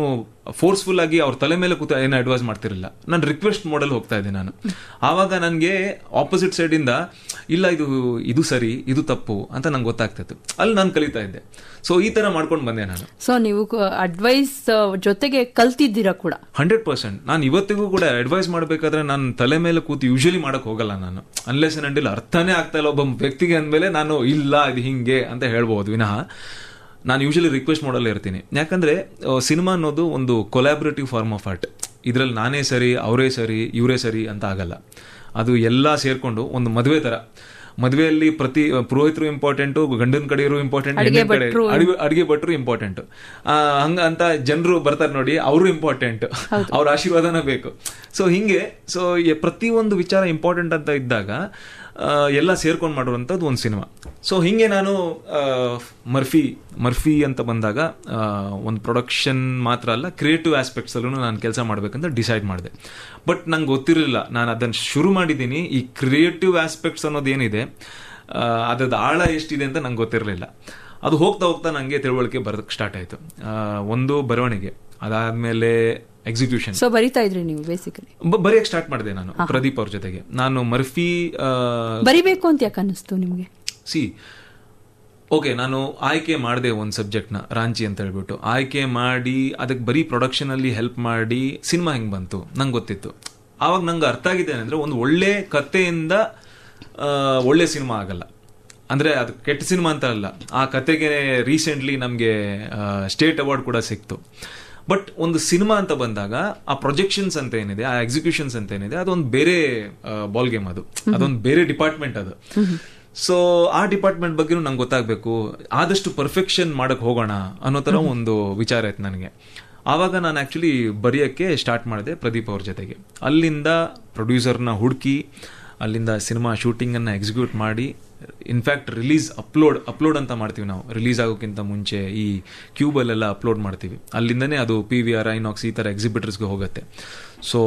ಫೋರ್ಸ್ಫುಲ್ ಆಗಿ ಅವ್ರ ತಲೆ ಮೇಲೆ ಕೂತ ಏನೋ ಅಡ್ವೈಸ್ ಮಾಡ್ತಿರಲಿಲ್ಲ. ನಾನು ರಿಕ್ವೆಸ್ಟ್ ಮಾಡಲ್ ಹೋಗ್ತಾ ಇದ್ದೆ ನಾನು. ಆವಾಗ ನನಗೆ ಆಪೋಸಿಟ್ ಸೈಡ್ ಇಂದ ಇಲ್ಲ ಇದು ಸರಿ ಇದು ತಪ್ಪು ಅಂತ ನಂಗೆ ಗೊತ್ತಾಗ್ತಿತ್ತು. ಅಲ್ಲಿ ನಾನು ಕಲಿತಾ ಇದ್ದೆ. ಸೊ ಈ ತರ ಮಾಡ್ಕೊಂಡು ಬಂದೆ ನಾನು. ಸೊ ನೀವು ಅಡ್ವೈಸ್ ಜೊತೆಗೆ ಕಲ್ತಿದ್ದೀರಾ ಕೂಡ? 100%. ನಾನು ಇವತ್ತಿಗೂ ಕೂಡ ಅಡ್ವೈಸ್ ಮಾಡ್ಬೇಕಾದ್ರೆ ನಾನು ತಲೆ ಮೇಲೆ ಕೂತು ಯೂಶಲಿ ಮಾಡಕ್ ಹೋಗಲ್ಲ ನಾನು. ಅನ್ಲೆಸ್ ಅಂಡ್ ಅರ್ಥನೇ ಆಗ್ತಾ ಇಲ್ಲ ಒಬ್ಬ ವ್ಯಕ್ತಿಗೆ ಅಂದ್ಮೇಲೆ ನಾನು ಇಲ್ಲ ಇದು ಹಿಂಗೆ ಅಂತ ಹೇಳ್ಬೋದು ವಿನಃ ನಾನು ಯೂಶಲಿ ರಿಕ್ವೆಸ್ಟ್ ಮಾಡಲ್ಲೇ ಇರ್ತೀನಿ. ಯಾಕಂದ್ರೆ ಸಿನಿಮಾ ಅನ್ನೋದು ಒಂದು ಕೊಲಾಬರೇಟಿವ್ ಫಾರ್ಮ್ ಆಫ್ ಆರ್ಟ್. ಇದ್ರಲ್ಲಿ ನಾನೇ ಸರಿ ಅವರೇ ಸರಿ ಇವರೇ ಸರಿ ಅಂತ ಆಗಲ್ಲ. ಅದು ಎಲ್ಲ ಸೇರ್ಕೊಂಡು ಒಂದು ಮದುವೆ ತರ. ಮದುವೆಯಲ್ಲಿ ಪ್ರತಿ ಪುರೋಹಿತರು ಇಂಪಾರ್ಟೆಂಟು, ಗಂಡನ ಕಡೆಯವರು ಇಂಪಾರ್ಟೆಂಟ್, ಹೆಣ್ಣಿನ ಕಡೆ ಅಡಿಗೆ ಭಟ್ರು ಇಂಪಾರ್ಟೆಂಟ್, ಹಂಗ ಅಂತ ಜನರು ಬರ್ತಾರೆ ನೋಡಿ, ಅವರು ಇಂಪಾರ್ಟೆಂಟ್, ಅವ್ರ ಆಶೀರ್ವಾದನ ಬೇಕು. ಸೊ ಹಿಂಗೆ ಪ್ರತಿ ಒಂದು ವಿಚಾರ ಇಂಪಾರ್ಟೆಂಟ್ ಅಂತ ಇದ್ದಾಗ ಎಲ್ಲ ಸೇರ್ಕೊಂಡು ಮಾಡುವಂಥದ್ದು ಒಂದು ಸಿನಿಮಾ. ಸೊ ಹಿಂಗೆ ನಾನು ಮರ್ಫಿ ಅಂತ ಬಂದಾಗ ಒಂದು ಪ್ರೊಡಕ್ಷನ್ ಮಾತ್ರ ಅಲ್ಲ, ಕ್ರಿಯೇಟಿವ್ ಆಸ್ಪೆಕ್ಟ್ಸ್ ಅಲ್ಲೂ ನಾನು ಕೆಲಸ ಮಾಡ್ಬೇಕಂತ ಡಿಸೈಡ್ ಮಾಡಿದೆ. ಬಟ್ ನಂಗೆ ಗೊತ್ತಿರಲಿಲ್ಲ, ನಾನು ಅದನ್ನು ಶುರು ಮಾಡಿದ್ದೀನಿ. ಈ ಕ್ರಿಯೇಟಿವ್ ಆಸ್ಪೆಕ್ಟ್ಸ್ ಅನ್ನೋದು ಏನಿದೆ ಅದ್ರದ್ದು ಆಳ ಎಷ್ಟಿದೆ ಅಂತ ನಂಗೆ ಗೊತ್ತಿರಲಿಲ್ಲ. ಅದು ಹೋಗ್ತಾ ಹೋಗ್ತಾ ನನಗೆ ತಿಳುವಳಿಕೆ ಬರೋದಕ್ಕೆ ಸ್ಟಾರ್ಟ್ ಆಯಿತು. ಒಂದು ಬರವಣಿಗೆ, ಅದಾದ್ಮೇಲೆ ಎಕ್ಸಿಕ್ಯೂಷನ್. ಸೊ ಬರಿತಾ ಇದ್ರಿ ನೀವು ಬೇಸಿಕಲಿ? ಬರೆಯಕ್ಕೆ ಸ್ಟಾರ್ಟ್ ಮಾಡಿದೆ ನಾನು ಪ್ರದೀಪ್ ಅವ್ರ ಜೊತೆಗೆ. ನಾನು ಮರ್ಫಿ ಬರಿಬೇಕು ಅಂತ ಯಾಕೆ ಅನ್ನಿಸ್ತು ನಿಮಗೆ? ಓಕೆ, ನಾನು ಆಯ್ಕೆ ಮಾಡಿದೆ ಒಂದು ಸಬ್ಜೆಕ್ಟ್ನ, ರಾಂಚಿ ಅಂತ ಹೇಳ್ಬಿಟ್ಟು ಆಯ್ಕೆ ಮಾಡಿ ಅದಕ್ಕೆ ಬರೀ ಪ್ರೊಡಕ್ಷನ್ ಅಲ್ಲಿ ಹೆಲ್ಪ್ ಮಾಡಿ ಸಿನಿಮಾ ಹೆಂಗ್ ಬಂತು ನಂಗೆ ಗೊತ್ತಿತ್ತು. ಆವಾಗ ನಂಗೆ ಅರ್ಥ ಆಗಿದೆ ಅಂದ್ರೆ ಒಂದು ಒಳ್ಳೆ ಕಥೆಯಿಂದ ಒಳ್ಳೆ ಸಿನಿಮಾ ಆಗಲ್ಲ. ಅಂದ್ರೆ ಅದು ಕೆಟ್ಟ ಸಿನಿಮಾ ಅಂತ ಅಲ್ಲ, ಆ ಕತೆಗೆ ರೀಸೆಂಟ್ಲಿ ನಮಗೆ ಸ್ಟೇಟ್ ಅವಾರ್ಡ್ ಕೂಡ ಸಿಕ್ತು. ಬಟ್ ಒಂದು ಸಿನಿಮಾ ಅಂತ ಬಂದಾಗ ಆ ಪ್ರೊಜೆಕ್ಷನ್ಸ್ ಅಂತ ಏನಿದೆ, ಆ ಎಕ್ಸಿಕ್ಯೂಷನ್ಸ್ ಅಂತ ಏನಿದೆ, ಅದೊಂದು ಬೇರೆ ಬಾಲ್ ಗೇಮ್. ಅದೊಂದು ಬೇರೆ ಡಿಪಾರ್ಟ್ಮೆಂಟ್ ಅದು. ಸೊ ಆ ಡಿಪಾರ್ಟ್ಮೆಂಟ್ ಬಗ್ಗೆ ನಂಗೆ ಗೊತ್ತಾಗಬೇಕು, ಆದಷ್ಟು ಪರ್ಫೆಕ್ಷನ್ ಮಾಡಕ್ ಹೋಗೋಣ ಅನ್ನೋ ತರ ಒಂದು ವಿಚಾರ ಆಯ್ತು ನನಗೆ. ಆವಾಗ ನಾನು ಆಕ್ಚುಲಿ ಬರೆಯೋಕ್ಕೆ ಸ್ಟಾರ್ಟ್ ಮಾಡಿದೆ ಪ್ರದೀಪ್ ಅವ್ರ ಜೊತೆಗೆ. ಅಲ್ಲಿಂದ ಪ್ರೊಡ್ಯೂಸರ್ನ ಹುಡುಕಿ, ಅಲ್ಲಿಂದ ಸಿನಿಮಾ ಶೂಟಿಂಗ್ ಅನ್ನ ಎಕ್ಸಿಕ್ಯೂಟ್ ಮಾಡಿ, ಇನ್ಫ್ಯಾಕ್ಟ್ ರಿಲೀಸ್ ಅಪ್ಲೋಡ್ ಅಂತ ಮಾಡ್ತೀವಿ ನಾವು. ರಿಲೀಸ್ ಆಗೋಕ್ಕಿಂತ ಮುಂಚೆ ಈ ಕ್ಯೂಬಲ್ಲೆಲ್ಲ ಅಪ್ಲೋಡ್ ಮಾಡ್ತೀವಿ. ಅಲ್ಲಿಂದನೇ ಅದು PVR, ಐನಾಕ್ಸ್ ಈ ಥರ ಎಕ್ಸಿಬಿಟರ್ಸ್ಗೆ ಹೋಗುತ್ತೆ. ಸೊ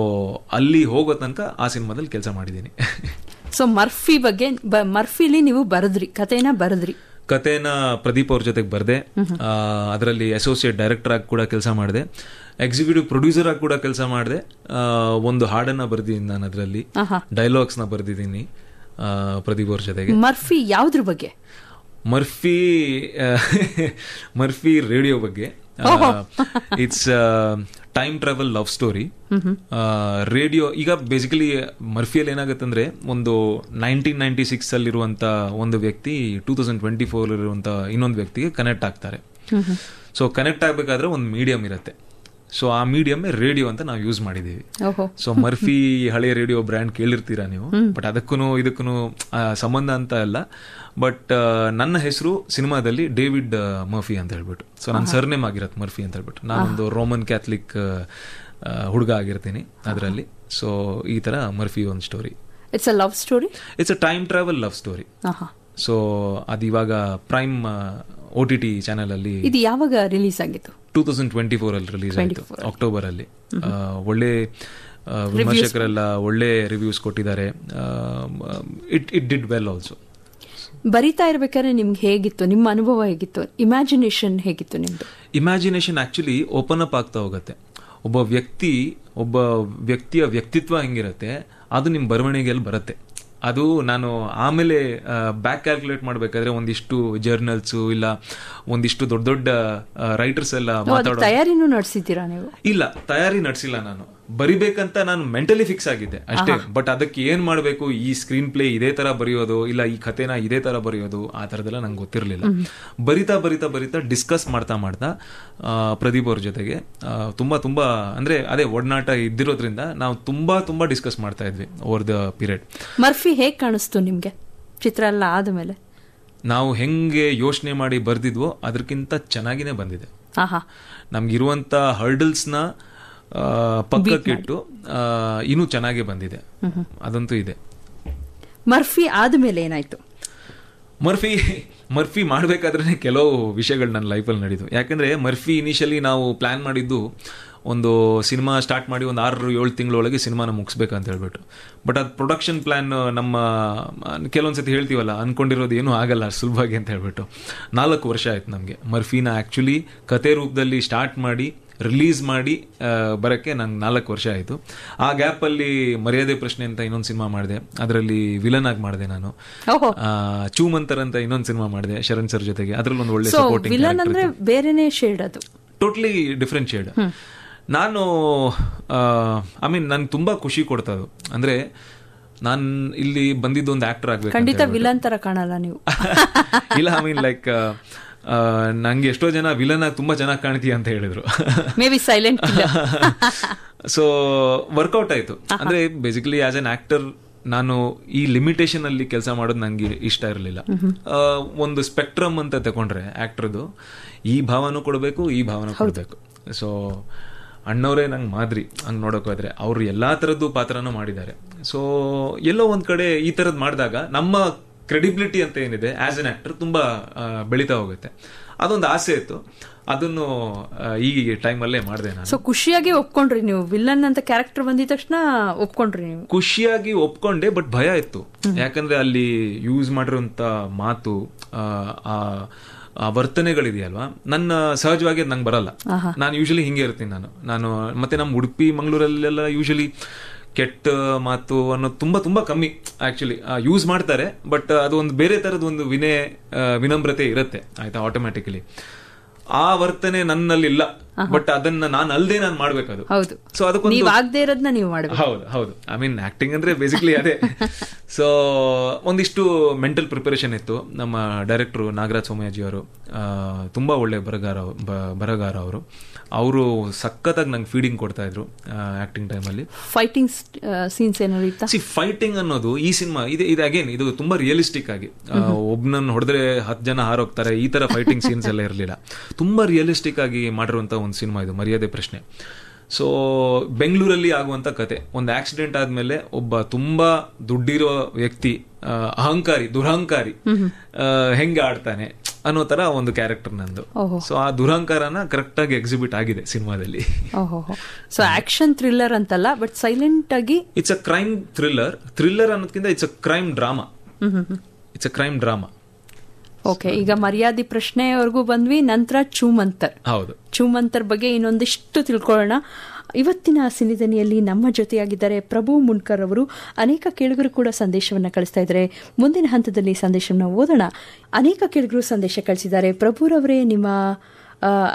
ಅಲ್ಲಿ ಹೋಗೋ ತನಕ ಆ ಸಿನಿಮಾದಲ್ಲಿ ಕೆಲಸ ಮಾಡಿದ್ದೀನಿ. ಸೊ ಮರ್ಫಿಲಿ ನೀವು ಕಥೆನ ಪ್ರದೀಪ್ ಅವ್ರ ಜೊತೆಗೆ ಬರೆದೆ. ಅದರಲ್ಲಿ ಅಸೋಸಿಯೇಟ್ ಡೈರೆಕ್ಟರ್ ಆಗಿ ಕೂಡ ಕೆಲಸ ಮಾಡಿದೆ, ಎಕ್ಸಿಕ್ಯೂಟಿವ್ ಪ್ರೊಡ್ಯೂಸರ್ ಆಗಿ ಕೂಡ ಕೆಲಸ ಮಾಡಿದೆ. ಒಂದು ಹಾಡನ್ನ ಬರ್ದಿದ್ದೀನಿ ನಾನು, ಅದರಲ್ಲಿ ಡೈಲಾಗ್ಸ್ ನ ಬರ್ದಿದ್ದೀನಿ ಪ್ರದೀಪ್ ಅವ್ರ ಜೊತೆಗೆ. ಮರ್ಫಿ ಯಾವ್ದ್ರ ಬಗ್ಗೆ? ಮರ್ಫಿ ರೇಡಿಯೋ ಬಗ್ಗೆ. It's time travel love story. Radio ಈಗ ಬೇಸಿಕಲಿ ಮರ್ಫಿಯಲ್ಲಿ ಏನಾಗುತ್ತೆ ಅಂದ್ರೆ, ಒಂದು 1996 ಅಲ್ಲಿರುವಂತ ಒಂದು ವ್ಯಕ್ತಿ 2024 ಇರುವಂತ ಇನ್ನೊಂದು ವ್ಯಕ್ತಿಗೆ ಕನೆಕ್ಟ್ ಆಗ್ತಾರೆ. ಸೊ ಕನೆಕ್ಟ್ ಆಗ್ಬೇಕಾದ್ರೆ ಒಂದು ಮೀಡಿಯಂ ಇರುತ್ತೆ. ಸೊ ಆ ಮೀಡಿಯಂ ರೇಡಿಯೋ ಅಂತ ನಾವು ಯೂಸ್ ಮಾಡಿದೀವಿ. ಸೊ ಮರ್ಫಿ ಹಳೆಯ ರೇಡಿಯೋ ಬ್ರ್ಯಾಂಡ್ ಕೇಳಿರ್ತೀರಾ ನೀವು, ಬಟ್ ಅದಕ್ಕೂ ಇದಕ್ಕೂ ಸಂಬಂಧ ಅಂತ ಅಲ್ಲ. ಬಟ್ ನನ್ನ ಹೆಸರು ಸಿನಿಮಾದಲ್ಲಿ ಡೇವಿಡ್ ಮರ್ಫಿ ಅಂತ ಹೇಳ್ಬಿಟ್ಟು, ಸೊ ನನ್ನ ಸರ್ನೇಮ್ ಆಗಿರತ್ತೆ ಮರ್ಫಿ ಅಂತ ಹೇಳ್ಬಿಟ್ಟು. ನಾನೊಂದು ರೋಮನ್ ಕ್ಯಾಥಲಿಕ್ ಹುಡುಗ ಆಗಿರ್ತೀನಿ ಅದರಲ್ಲಿ. ಸೊ ಈ ತರ ಮರ್ಫಿ ಒಂದು story. It's a love story. It's a time travel love story. So ಅದು ಇವಾಗ ಪ್ರೈಮ್ OTT ಚಾನೆಲ್ ಅಲ್ಲಿ. ಇದು ಯಾವಾಗ ರಿಲೀಸ್ ಆಗಿತ್ತು? 2024 ಅಲ್ಲಿ ರಿಲೀಸ್ ಆಯಿತು, ಅಕ್ಟೋಬರ್ ಅಲ್ಲಿ. ಒಳ್ಳೆ ವಿಮರ್ಶಕರೆಲ್ಲ ಒಳ್ಳೆ ರಿವ್ಯೂಸ್ ಕೊಟ್ಟಿದ್ದಾರೆ. It did well also. ಬರಿತಾ ಇರ್ಬೇಕಾದ್ರೆ ನಿಮ್ಗೆ ಹೇಗಿತ್ತು, ನಿಮ್ಮ ಅನುಭವ ಹೇಗಿತ್ತು, ಇಮ್ಯಾಜಿನೇಷನ್ ಹೇಗಿತ್ತು ನಿಮ್ದು? ಇಮ್ಯಾಜಿನೇಷನ್ ಆಕ್ಚುಲಿ ಓಪನ್ ಅಪ್ ಆಗ್ತಾ ಹೋಗುತ್ತೆ. ಒಬ್ಬ ವ್ಯಕ್ತಿಯ ವ್ಯಕ್ತಿತ್ವ ಹೆಂಗಿರುತ್ತೆ ಅದು ನಿಮ್ಮ ಬರವಣಿಗೆಯಲ್ಲಿ ಬರುತ್ತೆ. ಅದು ನಾನು ಆಮೇಲೆ ಬ್ಯಾಕ್ ಕ್ಯಾಲ್ಕುಲೇಟ್ ಮಾಡಬೇಕಾದ್ರೆ ಒಂದಿಷ್ಟು ಜರ್ನಲ್ಸ್ ಇಲ್ಲ ಒಂದಿಷ್ಟು ದೊಡ್ಡ ದೊಡ್ಡ ರೈಟರ್ಸ್ ಎಲ್ಲ ಮಾತಾಡೋ. ತಯಾರಿನೂ ನಡೆಸಿದ್ದೀರಾ ನೀವು? ಇಲ್ಲ, ತಯಾರಿ ನಡೆಸಿಲ್ಲ. ನಾನು ಬರಿಬೇಕಂತ ನಾನು ಮೆಂಟಲಿ ಫಿಕ್ಸ್ ಆಗಿದ್ದೆ ಅಷ್ಟೇ. ಬಟ್ ಅದಕ್ಕೆ ಏನ್ ಮಾಡಬೇಕು, ಈ ಸ್ಕ್ರೀನ್ ಪ್ಲೇ ಇದೇ ತರ ಬರೆಯೋದು ಇಲ್ಲ ಈ ಕಥೆನ ಇದೇ ತರ ಬರೆಯೋದು, ಆ ತರದೆಲ್ಲ ನಂಗೆ ಗೊತ್ತಿರಲಿಲ್ಲ. ಬರಿತಾ ಡಿಸ್ಕಸ್ ಮಾಡ್ತಾ ಪ್ರದೀಪ್ ಅವ್ರ ಜೊತೆಗೆ ತುಂಬಾ ಅಂದ್ರೆ ಅದೇ ಒಡನಾಟ ಇದ್ದಿರೋದ್ರಿಂದ ನಾವು ತುಂಬಾ ಡಿಸ್ಕಸ್ ಮಾಡ್ತಾ ಇದ್ವಿ ಓವರ್ ದ ಪೀರಿಯಡ್. ಮರ್ಫಿ ಹೇಗ್ ಕಾಣಿಸ್ತು ನಿಮ್ಗೆ ಚಿತ್ರ ಎಲ್ಲ ಆದ್ಮೇಲೆ? ನಾವು ಹೆಂಗೆ ಯೋಚನೆ ಮಾಡಿ ಬರ್ದಿದ್ವೋ ಅದಕ್ಕಿಂತ ಚೆನ್ನಾಗಿನೇ ಬಂದಿದೆ. ನಮ್ಗಿರುವಂತ ಹರ್ಡಲ್ಸ್ನ ಪಕ್ಕಕ್ಕಿಟ್ಟು ಇನ್ನೂ ಚೆನ್ನಾಗಿ ಬಂದಿದೆ, ಅದಂತೂ ಇದೆ. ಮರ್ಫಿ ಆದ್ಮೇಲೆ ಏನಾಯ್ತು? ಮರ್ಫಿ ಮಾಡಬೇಕಾದ್ರೆ ಕೆಲವು ವಿಷಯಗಳು ನನ್ನ ಲೈಫಲ್ಲಿ ನಡೀತು. ಯಾಕಂದ್ರೆ ಮರ್ಫಿ ಇನಿಷಿಯಲಿ ನಾವು ಪ್ಲಾನ್ ಮಾಡಿದ್ದು ಒಂದು ಸಿನಿಮಾ ಸ್ಟಾರ್ಟ್ ಮಾಡಿ ಒಂದು 6-7 ತಿಂಗಳೊಳಗೆ ಸಿನಿಮಾನ ಮುಗಿಸ್ಬೇಕಂತ ಹೇಳ್ಬಿಟ್ಟು. ಬಟ್ ಅದು ಪ್ರೊಡಕ್ಷನ್ ಪ್ಲಾನ್ ನಮ್ಮ ಕೆಲವೊಂದ್ಸತಿ ಹೇಳ್ತೀವಲ್ಲ, ಅನ್ಕೊಂಡಿರೋದು ಏನೂ ಆಗಲ್ಲ ಸುಲಭವಾಗಿ ಅಂತ ಹೇಳ್ಬಿಟ್ಟು 4 ವರ್ಷ ಆಯ್ತು ನಮಗೆ ಮರ್ಫಿನ ಆ್ಯಕ್ಚುಲಿ ಕತೆ ರೂಪದಲ್ಲಿ ಸ್ಟಾರ್ಟ್ ಮಾಡಿ ರಿಲೀಸ್ ಮಾಡಿ ಬರೋಕ್ಕೆ ನಂಗೆ 4 ವರ್ಷ ಆಯಿತು. ಆ ಗ್ಯಾಪಲ್ಲಿ ಮರ್ಯಾದೆ ಪ್ರಶ್ನೆ ಅಂತ ಇನ್ನೊಂದು ಸಿನಿಮಾ ಮಾಡಿದೆ, ಅದರಲ್ಲಿ ವಿಲನ್ ಆಗಿ ಮಾಡಿದೆ ನಾನು. ಚೂಮಂತರ್ ಅಂತ ಇನ್ನೊಂದು ಸಿನಿಮಾ ಮಾಡಿದೆ ಶರಣ್ ಸರ್ ಜೊತೆಗೆ, ಅದರಲ್ಲಿ ಒಂದು ಒಳ್ಳೆ ಸಪೋರ್ಟಿಂಗ್ ಕ್ಯಾರೆಕ್ಟರ್. ಬೇರೆನೇ ಶೇಡ್, ಅದು ಟೋಟಲಿ ಡಿಫ್ರೆಂಟ್ ಶೇಡ್. ನಾನು ನನ್ಗೆ ತುಂಬಾ ಖುಷಿ ಕೊಡ್ತದು. ಅಂದ್ರೆ ನಾನು ಇಲ್ಲಿ ಬಂದಿದ್ದು ಒಂದು ಆಕ್ಟರ್ ಆಗ್ಬೇಕು. ಖಂಡಿತ ವಿಲನ್ ತರ ಕಾಣಲ್ಲ ನೀವು. ಇಲ್ಲ, ಲೈಕ್ ನಂಗೆ ಎಷ್ಟೋ ಜನ ವಿಲನ್ ಆಗಿ ತುಂಬಾ ಚೆನ್ನಾಗಿ ಕಾಣ್ತೀಯ ಅಂತ ಹೇಳಿದ್ರು. Maybe silent. So workout ಆಯ್ತು. ಅಂದ್ರೆ ಬೇಸಿಕಲಿ ಆಸ್ ಅನ್ ಆಕ್ಟರ್ ನಾನು ಈ ಲಿಮಿಟೇಷನ್ ಅಲ್ಲಿ ಕೆಲಸ ಮಾಡೋದು ನಂಗೆ ಇಷ್ಟ ಇರಲಿಲ್ಲ. ಒಂದು ಸ್ಪೆಕ್ಟ್ರಮ್ ಅಂತ ತಗೊಂಡ್ರೆ ಆಕ್ಟರ್ದು ಈ ಭಾವನೂ ಕೊಡಬೇಕು, ಈ ಭಾವನೂ ಕೊಡಬೇಕು. ಸೊ ಅಣ್ಣವರೇ ನಂಗೆ ಮಾದರಿ ಹಂಗೆ ನೋಡೋಕೆ ಹೋದ್ರೆ. ಅವರು ಎಲ್ಲಾ ತರದ್ದು ಪಾತ್ರನೂ ಮಾಡಿದ್ದಾರೆ. ಸೊ ಎಲ್ಲೋ ಒಂದ್ ಕಡೆ ಈ ತರದ್ ಮಾಡಿದಾಗ ನಮ್ಮ ಕ್ರೆಡಿಬಿಲಿಟಿ ಅಂತ ಏನಿದೆ ಆಸ್ ಎನ್ ಆಕ್ಟರ್ ತುಂಬಾ ಬೆಳೀತಾ ಹೋಗುತ್ತೆ. ಅದೊಂದು ಆಸೆ ಇತ್ತು, ಅದನ್ನು ಈ ಟೈಮಲ್ಲೇ ಮಾಡಿದೆ ನಾನು. ಸೊ ಖುಷಿಯಾಗಿ ಒಪ್ಕೊಂಡ್ರಿ ನೀವು? ವಿಲ್ಲನ್ ಅಂತ ಕ್ಯಾರೆಕ್ಟರ್ ಬಂದಿದ ತಕ್ಷಣ ಒಪ್ಕೊಂಡ್ರಿ ನೀವು? ಖುಷಿಯಾಗಿ ಒಪ್ಕೊಂಡೆ, ಬಟ್ ಭಯ ಇತ್ತು. ಯಾಕಂದ್ರೆ ಅಲ್ಲಿ ಯೂಸ್ ಮಾಡಿರುವಂತ ಮಾತು, ಆ ವರ್ತನೆಗಳಿದೆಯಲ್ವಾ, ನನ್ನ ಸಹಜವಾಗಿ ಅದು ನಂಗೆ ಬರಲ್ಲ. ನಾನು ಯೂಶಲಿ ಹಿಂಗೆ ಇರ್ತೀನಿ ನಾನು ಮತ್ತೆ ನಮ್ಮ ಉಡುಪಿ ಮಂಗಳೂರಲ್ಲೆಲ್ಲ ಯೂಶಲಿ ಕೆಟ್ಟ ಮಾತು ಅನ್ನೋದು ತುಂಬಾ ಕಮ್ಮಿ ಆಕ್ಚುಲಿ ಯೂಸ್ ಮಾಡ್ತಾರೆ. ಬಟ್ ಅದು ಒಂದು ಬೇರೆ ತರದ ಒಂದು ವಿನಮ್ರತೆ ಇರುತ್ತೆ, ಆಯ್ತಾ, ಆಟೋಮ್ಯಾಟಿಕಲಿ. ಆ ವರ್ತನೆ ನನ್ನಲ್ಲಿ ಇಲ್ಲ, ಬಟ್ ಅದನ್ನ ನಾನು ಅಲ್ದೇ ನಾನು ಮಾಡ್ಬೇಕದು. ಸೊ ಅದಕ್ಕೊಂದು ಹೌದು. ಆಕ್ಟಿಂಗ್ ಅಂದ್ರೆ ಬೇಸಿಕಲಿ ಅದೇ. ಸೊ ಒಂದಿಷ್ಟು ಮೆಂಟಲ್ ಪ್ರಿಪರೇಷನ್ ಇತ್ತು. ನಮ್ಮ ಡೈರೆಕ್ಟರ್ ನಾಗರಾಜ್ ಸೋಮಯಾಜಿ ಅವರು ತುಂಬಾ ಒಳ್ಳೆ ಬರಗಾರ ಅವರು ಸಖತ್ತಾಗಿ ನಂಗೆ ಫೀಡಿಂಗ್ ಕೊಡ್ತಾ ಇದ್ರು ಆಕ್ಟಿಂಗ್ ಟೈಮಲ್ಲಿ. ಫೈಟಿಂಗ್ ಸೀನ್ಸ್ ಏನಾದ್ರು ಇತ್ತಾ? ಫೈಟಿಂಗ್ ಅನ್ನೋದು ಈ ಸಿನಿಮಾ ಇದು ಅಗೇನ್ ಇದು ತುಂಬಾ ರಿಯಲಿಸ್ಟಿಕ್ ಆಗಿ, ಒಬ್ನನ್ನು ಹೊಡೆದ್ರೆ 10 ಜನ ಹಾರೋಗ್ತಾರೆ, ಈ ತರ ಫೈಟಿಂಗ್ ಸೀನ್ಸ್ ಎಲ್ಲ ಇರಲಿಲ್ಲ. ತುಂಬಾ ರಿಯಲಿಸ್ಟಿಕ್ ಆಗಿ ಮಾಡಿರುವಂತ ಒಂದು ಸಿನಿಮಾ ಇದು ಮರ್ಯಾದೆ ಪ್ರಶ್ನೆ. ಸೊ ಬೆಂಗಳೂರಲ್ಲಿ ಆಗುವಂತ ಕತೆ, ಒಂದು ಆಕ್ಸಿಡೆಂಟ್ ಆದ್ಮೇಲೆ ಒಬ್ಬ ತುಂಬಾ ದುಡ್ಡಿರೋ ವ್ಯಕ್ತಿ ದುರಹಂಕಾರಿ ಹೆಂಗೆ ಆಡ್ತಾನೆ ಅನ್ನೋ ತರ ಒಂದು ಕ್ಯಾರೆಕ್ಟರ್ ನಂದು. ಸೊ ಆ ದುರಹಂಕಾರನ ಕರೆಕ್ಟ್ ಆಗಿ ಎಕ್ಸಿಬಿಟ್ ಆಗಿದೆ ಸಿನಿಮಾದಲ್ಲಿ. ಸೊ ಆಕ್ಷನ್ ಥ್ರಿಲ್ಲರ್ ಅಂತಲ್ಲ, ಬಟ್ ಸೈಲೆಂಟ್ ಆಗಿ ಇಟ್ಸ್ ಅ ಕ್ರೈಮ್ ಥ್ರಿಲ್ಲರ್ ಅನ್ನೋದಕ್ಕಿಂತ it's a crime drama. Okay, ಈಗ ಮರ್ಯಾದೆ ಪ್ರಶ್ನೆವರೆಗೂ ಬಂದ್ವಿ. ನಂತರ ಚೂಮಂತರ್ ಬಗ್ಗೆ ಇನ್ನೊಂದಿಷ್ಟು ತಿಳ್ಕೊಳ್ಳೋಣ. ಇವತ್ತಿನ ಸಿನಿದನಿಯಲ್ಲಿ ನಮ್ಮ ಜೊತೆಯಾಗಿದ್ದಾರೆ ಪ್ರಭು ಮುನ್ಕರ್ ಅವರು. ಅನೇಕ ಕೇಳುಗರು ಕೂಡ ಸಂದೇಶವನ್ನು ಕಳಿಸ್ತಾ ಇದ್ದಾರೆ. ಮುಂದಿನ ಹಂತದಲ್ಲಿ ಸಂದೇಶವನ್ನು ಓದೋಣ. ಅನೇಕ ಕೇಳುಗರು ಸಂದೇಶ ಕಳಿಸಿದ್ದಾರೆ. ಪ್ರಭುರವರೇ, ನಿಮ್ಮ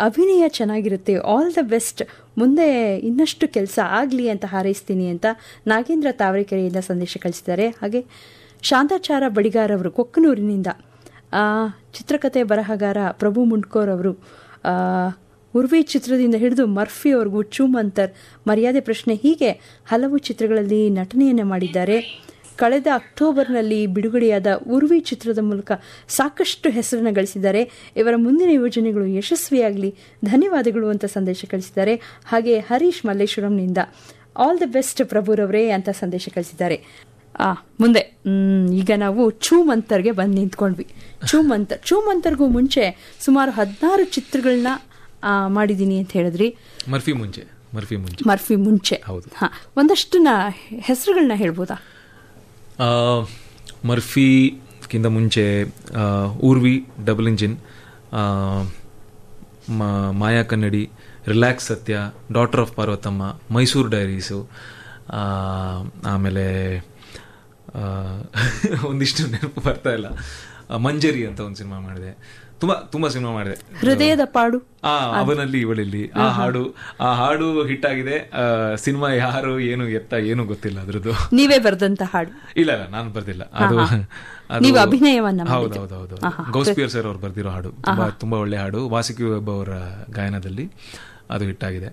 ಅಭಿನಯ ಚೆನ್ನಾಗಿರುತ್ತೆ, ಆಲ್ ದ ಬೆಸ್ಟ್, ಮುಂದೆ ಇನ್ನಷ್ಟು ಕೆಲಸ ಆಗಲಿ ಅಂತ ಹಾರೈಸ್ತೀನಿ ಅಂತ ನಾಗೇಂದ್ರ ತಾವರೆಕೆರೆಯಿಂದ ಸಂದೇಶ ಕಳಿಸಿದ್ದಾರೆ. ಹಾಗೆ ಶಾಂತಾಚಾರ ಬಡಿಗಾರ್ ಅವರು ಕೊಕ್ಕನೂರಿನಿಂದ, ಚಿತ್ರಕಥೆ ಬರಹಗಾರ ಪ್ರಭು ಮುನ್ಕೋರ್ ಅವರು ಉರ್ವಿ ಚಿತ್ರದಿಂದ ಹಿಡಿದು ಮರ್ಫಿಯವರೆಗೂ ಚೂಮಂತರ್, ಮರ್ಯಾದೆ ಪ್ರಶ್ನೆ, ಹೀಗೆ ಹಲವು ಚಿತ್ರಗಳಲ್ಲಿ ನಟನೆಯನ್ನು ಮಾಡಿದ್ದಾರೆ. ಕಳೆದ ಅಕ್ಟೋಬರ್ನಲ್ಲಿ ಬಿಡುಗಡೆಯಾದ ಉರ್ವಿ ಚಿತ್ರದ ಮೂಲಕ ಸಾಕಷ್ಟು ಹೆಸರನ್ನು ಗಳಿಸಿದ್ದಾರೆ. ಇವರ ಮುಂದಿನ ಯೋಜನೆಗಳು ಯಶಸ್ವಿಯಾಗಲಿ, ಧನ್ಯವಾದಗಳು ಅಂತ ಸಂದೇಶ ಕಳಿಸಿದ್ದಾರೆ. ಹಾಗೆ ಹರೀಶ್ ಮಲ್ಲೇಶ್ವರಂನಿಂದ ಆಲ್ ದ ಬೆಸ್ಟ್ ಪ್ರಭುರವರೇ ಅಂತ ಸಂದೇಶ ಕಳಿಸಿದ್ದಾರೆ. ಮುಂದೆ ಈಗ ನಾವು ಚೂಮಂತರ್ಗೆ ಬಂದು ನಿಂತ್ಕೊಂಡ್ವಿ. ಚೂಮಂತರ್ಗೂ ಮುಂಚೆ ಸುಮಾರು 16 ಚಿತ್ರಗಳನ್ನ ಮಾಡಿದೀನಿ ಅಂತ ಹೇಳಿದ್ರಿ. ಮರ್ಫಿ ಮುಂಚೆ ಹೌದು. ಒಂದಷ್ಟು ಹೆಸರುಗಳನ್ನ ಹೇಳ್ಬೋದಾ? ಮರ್ಫಿಗಿಂತ ಮುಂಚೆ ಊರ್ವಿ, ಡಬಲ್ ಇಂಜಿನ್, ಮಾಯಾ ಕನ್ನಡಿ, ರಿಲ್ಯಾಕ್ಸ್ ಸತ್ಯ, ಡಾಟರ್ ಆಫ್ ಪಾರ್ವತಮ್ಮ, ಮೈಸೂರು ಡೈರೀಸು, ಆಮೇಲೆ ಒಂದಿಷ್ಟು ನೆನಪು ಬರ್ತಾ ಇಲ್ಲ, ಮಂಜರಿ ಅಂತ ಒಂದು ಸಿನಿಮಾ ಮಾಡಿದೆ. ತುಂಬಾ ಸಿನಿಮಾ ಮಾಡಿದೆ. ಹೃದಯದ ಪಾಡು, ಅವನಲ್ಲಿ ಇವಳಲ್ಲಿ ಆ ಹಾಡು ಹಿಟ್ ಆಗಿದೆ. ಸಿನಿಮಾ ಯಾರು ಏನು ಎತ್ತ ಏನು ಗೊತ್ತಿಲ್ಲ ಅದ್ರದ್ದು. ನೀವೇ ಬರ್ದಂತ ಹಾಡು? ಇಲ್ಲ ನಾನು ಬರ್ದಿಲ್ಲ. ಅದು ನೀವು ಅಭಿನಯವನ್ನ? ಹೌದೌದು, ಗೌಸ್ಪಿಯರ್ ಸರ್ ಅವ್ರು ಬರ್ದಿರೋ ಹಾಡು. ತುಂಬಾ ಒಳ್ಳೆ ಹಾಡು. ವಾಸುಕಿ ವೆಬ್ ಅವರ ಗಾಯನದಲ್ಲಿ ಅದು ಹಿಟ್ ಆಗಿದೆ.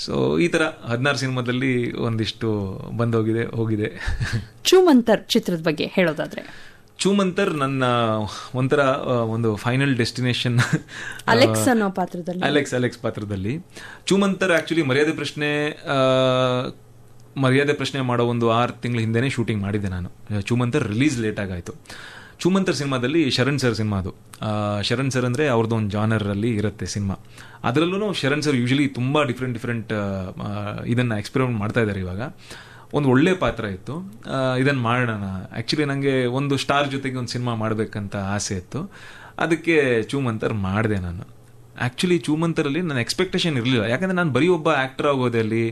ಸೊ ಈ ತರ 16 ಸಿನಿಮಾದಲ್ಲಿ ಒಂದಿಷ್ಟು ಹೋಗಿದೆ. ಚೂಮಂತರ್ ಚಿತ್ರದ ಬಗ್ಗೆ ಹೇಳೋದಾದ್ರೆ? ಚೂಮಂತರ್ ನನ್ನ ಒಂಥರ ಒಂದು ಫೈನಲ್ ಡೆಸ್ಟಿನೇಷನ್. ಅಲೆಕ್ಸ್ ಅನ್ನೋ ಪಾತ್ರದಲ್ಲಿ, ಅಲೆಕ್ಸ್ ಪಾತ್ರದಲ್ಲಿ ಚೂಮಂತರ್ ಆಕ್ಚುಲಿ ಮರ್ಯಾದೆ ಪ್ರಶ್ನೆ ಮಾಡೋ ಒಂದು 6 ತಿಂಗಳ ಹಿಂದೆನೇ ಶೂಟಿಂಗ್ ಮಾಡಿದ್ದೆ ನಾನು. ಚೂಮಂತರ್ ರಿಲೀಸ್ ಲೇಟ್ ಆಗಾಯ್ತು. ಚೂಮಂತರ್ ಸಿನಿಮಾದಲ್ಲಿ ಶರಣ್ ಸರ್ ಸಿನಿಮಾ ಅದು. ಶರಣ್ ಸರ್ ಅಂದರೆ ಅವ್ರದ್ದು ಒಂದು ಜಾನರ್ ಅಲ್ಲಿ ಇರುತ್ತೆ ಸಿನಿಮಾ. ಅದರಲ್ಲೂ ಶರಣ್ ಸರ್ ಯೂಶಲಿ ತುಂಬ ಡಿಫ್ರೆಂಟ್ ಇದನ್ನು ಎಕ್ಸ್ಪೆರಿಮೆಂಟ್ ಮಾಡ್ತಾ ಇದ್ದಾರೆ. ಇವಾಗ ಒಂದು ಒಳ್ಳೆ ಪಾತ್ರ ಇತ್ತು, ಇದನ್ನು ಮಾಡೋಣ. ಆ್ಯಕ್ಚುಲಿ ನನಗೆ ಒಂದು ಸ್ಟಾರ್ ಜೊತೆಗೆ ಒಂದು ಸಿನಿಮಾ ಮಾಡಬೇಕಂತ ಆಸೆ ಇತ್ತು. ಅದಕ್ಕೆ ಚೂಮಂತರ್ ಮಾಡಿದೆ ನಾನು. ಆ್ಯಕ್ಚುಲಿ ಚೂಮಂತರಲ್ಲಿ ನನ್ನ ಎಕ್ಸ್ಪೆಕ್ಟೇಷನ್ ಇರಲಿಲ್ಲ, ಯಾಕಂದರೆ ನಾನು ಬರೀ ಒಬ್ಬ ಆ್ಯಕ್ಟರ್ ಆಗೋದೆ. ಅಲ್ಲಿ